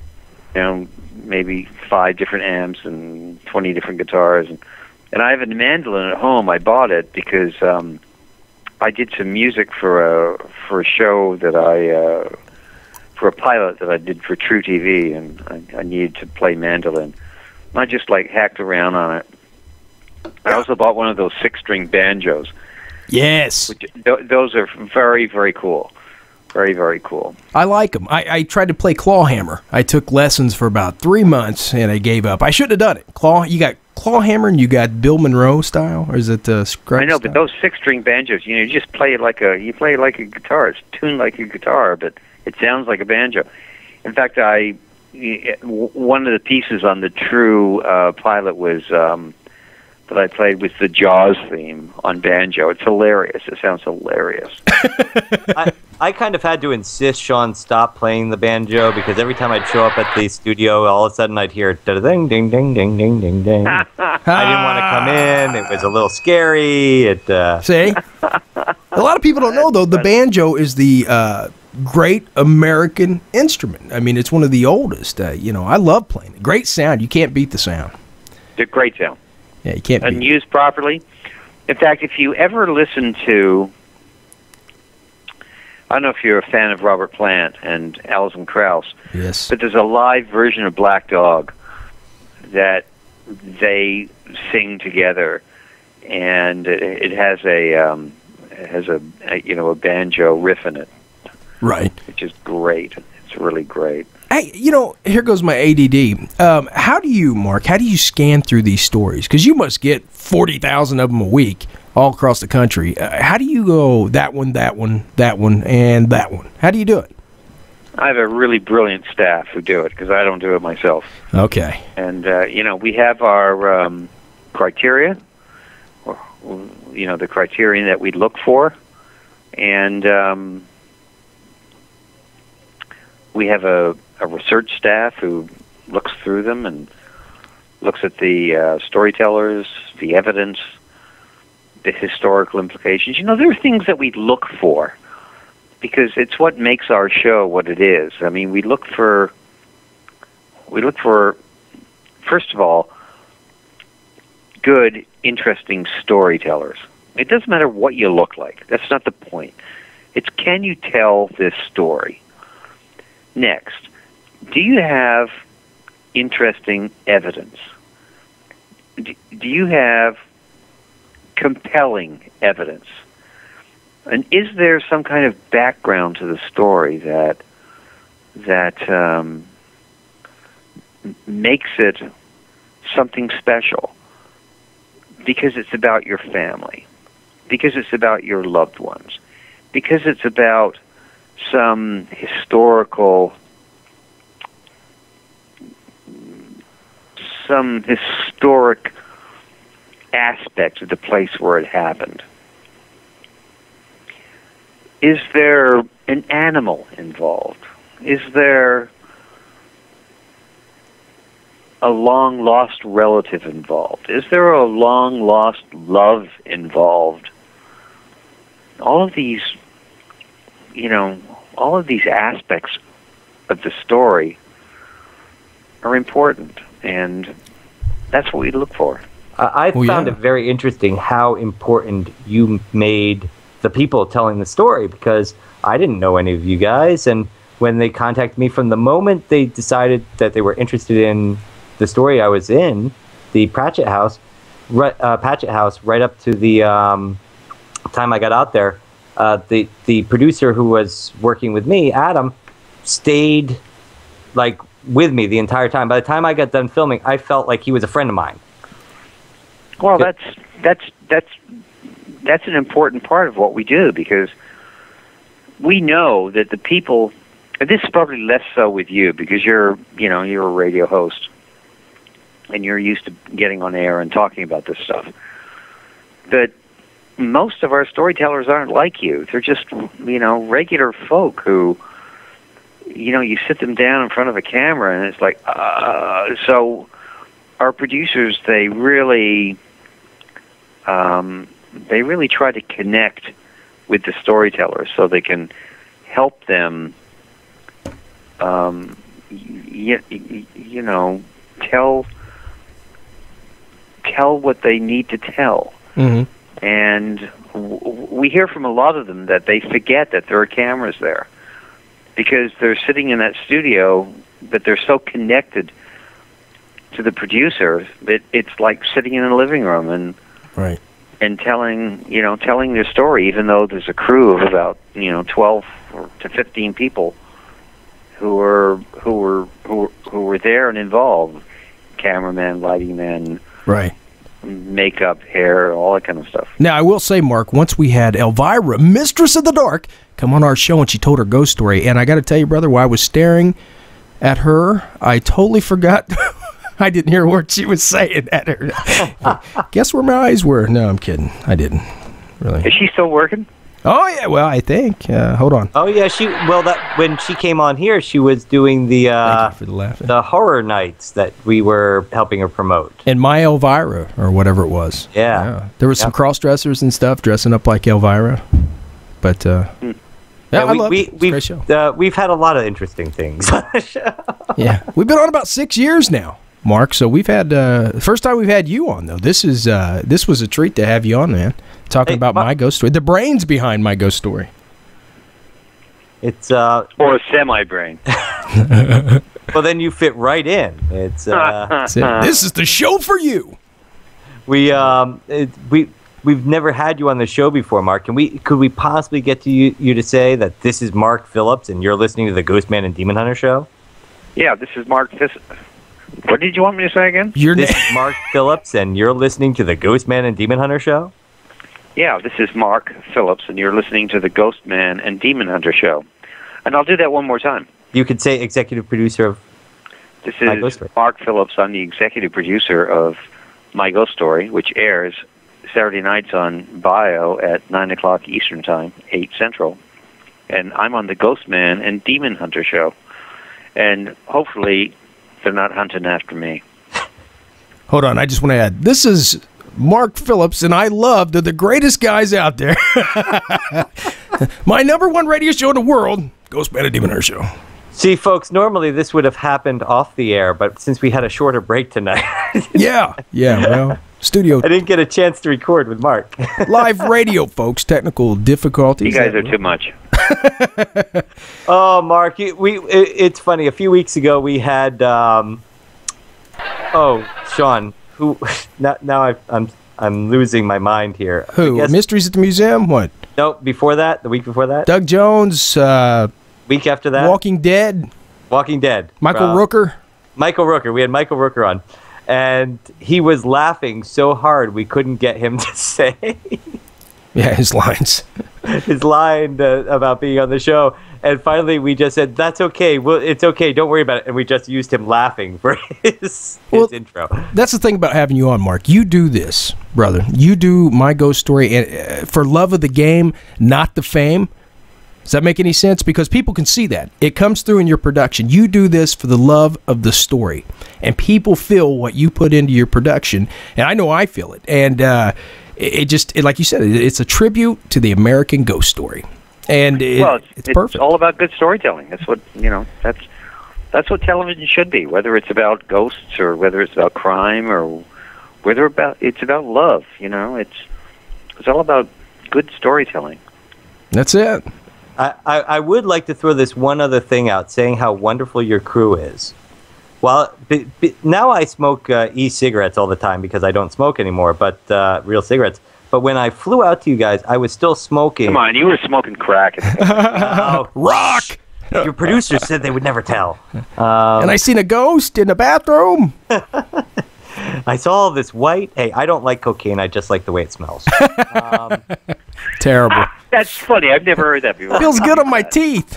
maybe 5 different amps and 20 different guitars, and I have a mandolin at home. I bought it because I did some music for a show that for a pilot that I did for True TV, and I needed to play mandolin. And I just hacked around on it. I also bought one of those 6-string banjos. Yes. Those are very, very cool. Very, very cool. I like them. I tried to play clawhammer. I took lessons for about 3 months, and I gave up. I shouldn't have done it. You got clawhammer, and you got Bill Monroe style, or is it Scruggs I know, style? but those 6-string banjos, you just play it like a guitar. It's tuned like a guitar, but it sounds like a banjo. In fact, one of the pieces on the True pilot was that I played with the Jaws theme on banjo. It's hilarious. It sounds hilarious. I kind of had to insist Sean stop playing the banjo because every time I'd show up at the studio, all of a sudden I'd hear ding, ding, ding, ding, ding, ding, ding. I didn't want to come in. It was a little scary. See? A lot of people don't know, though, the banjo is the great American instrument. I mean, it's one of the oldest. I love playing it. Great sound. You can't beat the sound. It's a great sound. Yeah, you can't beat it. And used properly. In fact, if you ever listen to... I don't know if you're a fan of Robert Plant and Alison Krauss. Yes. But there's a live version of Black Dog that they sing together, and it has a banjo riff in it. Right. Which is great. It's really great. Hey, here goes my ADD. How do you scan through these stories? Because you must get 40,000 of them a week all across the country. How do you go that one, that one, that one, and that one? How do you do it? I have a really brilliant staff who do it because I don't do it myself. Okay. And, we have our criteria, or, the criterion that we look for, and we have a research staff who looks through them and looks at the storytellers, the evidence, the historical implications. There are things that we look for because it's what makes our show what it is. I mean, we look for, first of all, good, interesting storytellers. It doesn't matter what you look like. That's not the point. It's can you tell this story? Next, do you have interesting evidence? Do you have compelling evidence? And is there some kind of background to the story that makes it something special? Because it's about your family, because it's about your loved ones, because it's about some historic aspect of the place where it happened. Is there an animal involved? Is there a long-lost relative involved? Is there a long-lost love involved? All of these aspects of the story are important. and that's what we look for. I found it very interesting how important you made the people telling the story, because I didn't know any of you guys, and when they contacted me, from the moment they decided that they were interested in the story I was in, the Patchett House, right up to the time I got out there, the producer who was working with me, Adam, stayed like with me the entire time. By the time I got done filming, I felt like he was a friend of mine. Well, that's an important part of what we do, because we know that the people. And this is probably less so with you, because you're a radio host, and you're used to getting on air and talking about this stuff. But most of our storytellers aren't like you. They're just, regular folk who, you sit them down in front of a camera, and it's like, so our producers, they really try to connect with the storytellers so they can help them, tell what they need to tell. Mm-hmm. And we hear from a lot of them that they forget that there are cameras there, because they're sitting in that studio, but they're so connected to the producer that it's like sitting in a living room and telling their story, even though there's a crew of about 12 to 15 people who were there and involved, cameraman, lighting man, right, makeup, hair, all that kind of stuff. Now, I will say, Mark, once we had Elvira, Mistress of the Dark, come on our show, and she told her ghost story, and I got to tell you, brother, while I was staring at her, I totally forgot. I didn't hear what she was saying at her. Guess where my eyes were? No, I'm kidding. I didn't. Really. Is she still working? Oh, yeah, well, I think. Hold on. Oh, yeah, when she came on here, she was doing the horror nights that we were helping her promote. And My Elvira, or whatever it was. Yeah. There was some cross-dressers and stuff dressing up like Elvira. But, I love it. It's a great show. We've had a lot of interesting things on the show. Yeah. We've been on about 6 years now, Mark. So we've had, first time we've had you on, though. This was a treat to have you on, man. Talking about My Ghost Story. The brains behind My Ghost Story. It's or a semi-brain. Well, then you fit right in. It's this is the show for you. We've never had you on the show before, Mark. Could we possibly get to you to say that this is Mark Phillips and you're listening to the Ghostman and Demon Hunter show? Yeah, this is Mark. What did you want me to say again? This is Mark Phillips and you're listening to the Ghostman and Demon Hunter show? Yeah, this is Mark Phillips, and you're listening to the Ghostman and Demon Hunter show. And I'll do that one more time. You could say executive producer of This is Mark Phillips. I'm the executive producer of My Ghost Story, which airs Saturday nights on Bio at 9 o'clock Eastern Time, 8 Central. And I'm on the Ghostman and Demon Hunter show. And hopefully they're not hunting after me. Hold on, I just want to add, this is Mark Phillips, and I love the greatest guys out there. My number one radio show in the world, Ghostman and Demon Hunter show. See, folks, normally this would have happened off the air, but since we had a shorter break tonight... yeah, well, studio... I didn't get a chance to record with Mark. Live radio, folks, technical difficulties. You guys are too much. Oh, Mark, it's funny. A few weeks ago, we had... Sean... Who now I'm losing my mind here. Who? Mysteries at the Museum? What? No, before that, the week before that. Doug Jones. Week after that. Walking Dead. Michael Rooker. We had Michael Rooker on, and he was laughing so hard we couldn't get him to say. Yeah, his lines. His line about being on the show. And finally, we just said, that's okay. Well, it's okay. Don't worry about it. And we just used him laughing for his intro. That's the thing about having you on, Mark. You do this, brother. You do My Ghost Story and for love of the game, not the fame. Does that make any sense? Because people can see that. It comes through in your production. You do this for the love of the story. And people feel what you put into your production. And I know I feel it. And it like you said, it's a tribute to the American ghost story. And it's perfect. It's all about good storytelling. That's what that's That's what television should be, whether it's about ghosts or whether it's about crime or whether it's about love. It's all about good storytelling. That's it. I would like to throw this one other thing out, saying how wonderful your crew is. Well, now I smoke e-cigarettes all the time because I don't smoke anymore, but real cigarettes. But when I flew out to you guys, I was still smoking. Come on, you were smoking crack. Rock! Your producers said they would never tell. And I seen a ghost in the bathroom. I saw this white. Hey, I don't like cocaine. I just like the way it smells. Terrible. That's funny. I've never heard that before. Feels good on my teeth.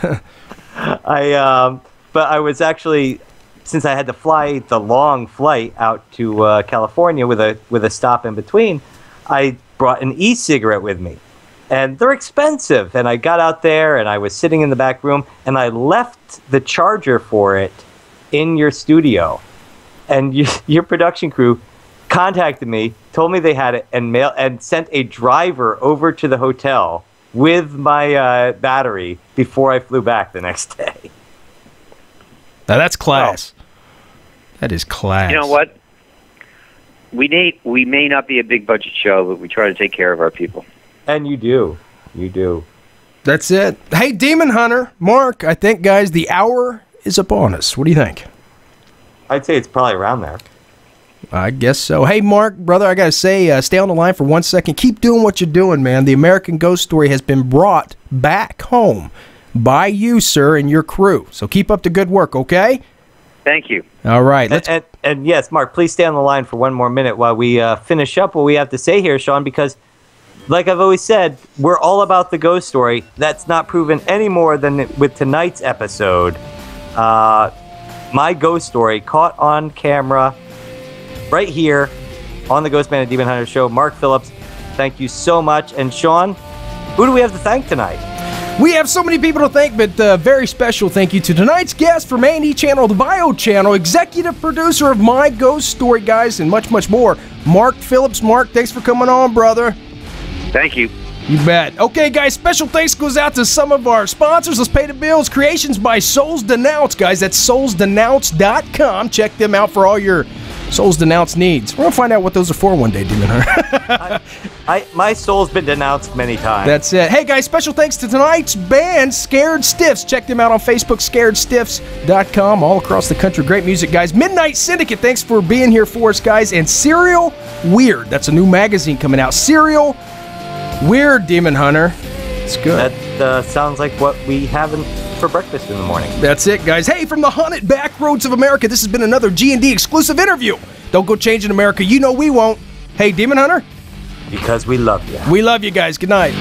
But I was actually, since I had to fly the long flight out to California with a stop in between, I brought an e-cigarette with me. And they're expensive. And I got out there and I was sitting in the back room and I left the charger for it in your studio. And your production crew contacted me, told me they had it, and sent a driver over to the hotel with my battery before I flew back the next day. Now that's class. That is class. You know what? We may not be a big budget show, but we try to take care of our people. And you do. You do. That's it. Hey, Demon Hunter, Mark, I think, guys, the hour is upon us. What do you think? I'd say it's probably around there. I guess so. Hey, Mark, brother, I got to say, stay on the line for 1 second. Keep doing what you're doing, man. The American Ghost Story has been brought back home by you, sir, and your crew. So keep up the good work, okay? Thank you. All right. And yes, Mark, please stay on the line for one more minute while we finish up what we have to say here, Sean, because like I've always said, we're all about the ghost story. That's not proven any more than with tonight's episode. My ghost story caught on camera right here on the Ghost Man and Demon Hunter show. Mark Phillips, thank you so much. And Sean, who do we have to thank tonight? We have so many people to thank, but very special thank you to tonight's guest from A&E Channel, the Bio Channel, executive producer of My Ghost Story, guys, and much, much more, Mark Phillips. Mark, thanks for coming on, brother. Thank you. You bet. Okay, guys, special thanks goes out to some of our sponsors. Let's pay the bills. Creations by Souls Denounce, guys. That's soulsdenounce.com. Check them out for all your Souls Denounce needs. We're going to find out what those are for one day, Demon Hunter. My soul's been denounced many times. That's it. Hey, guys, special thanks to tonight's band, Scared Stiffs. Check them out on Facebook, scaredstiffs.com, all across the country. Great music, guys. Midnight Syndicate, thanks for being here for us, guys. And Serial Weird. That's a new magazine coming out. Serial Weird, Demon Hunter. It's good. That sounds like what we have for breakfast in the morning. That's it, guys. Hey, from the haunted back roads of America, this has been another G&D exclusive interview. Don't go changing America. You know we won't. Hey, Demon Hunter. Because we love you. We love you guys. Good night.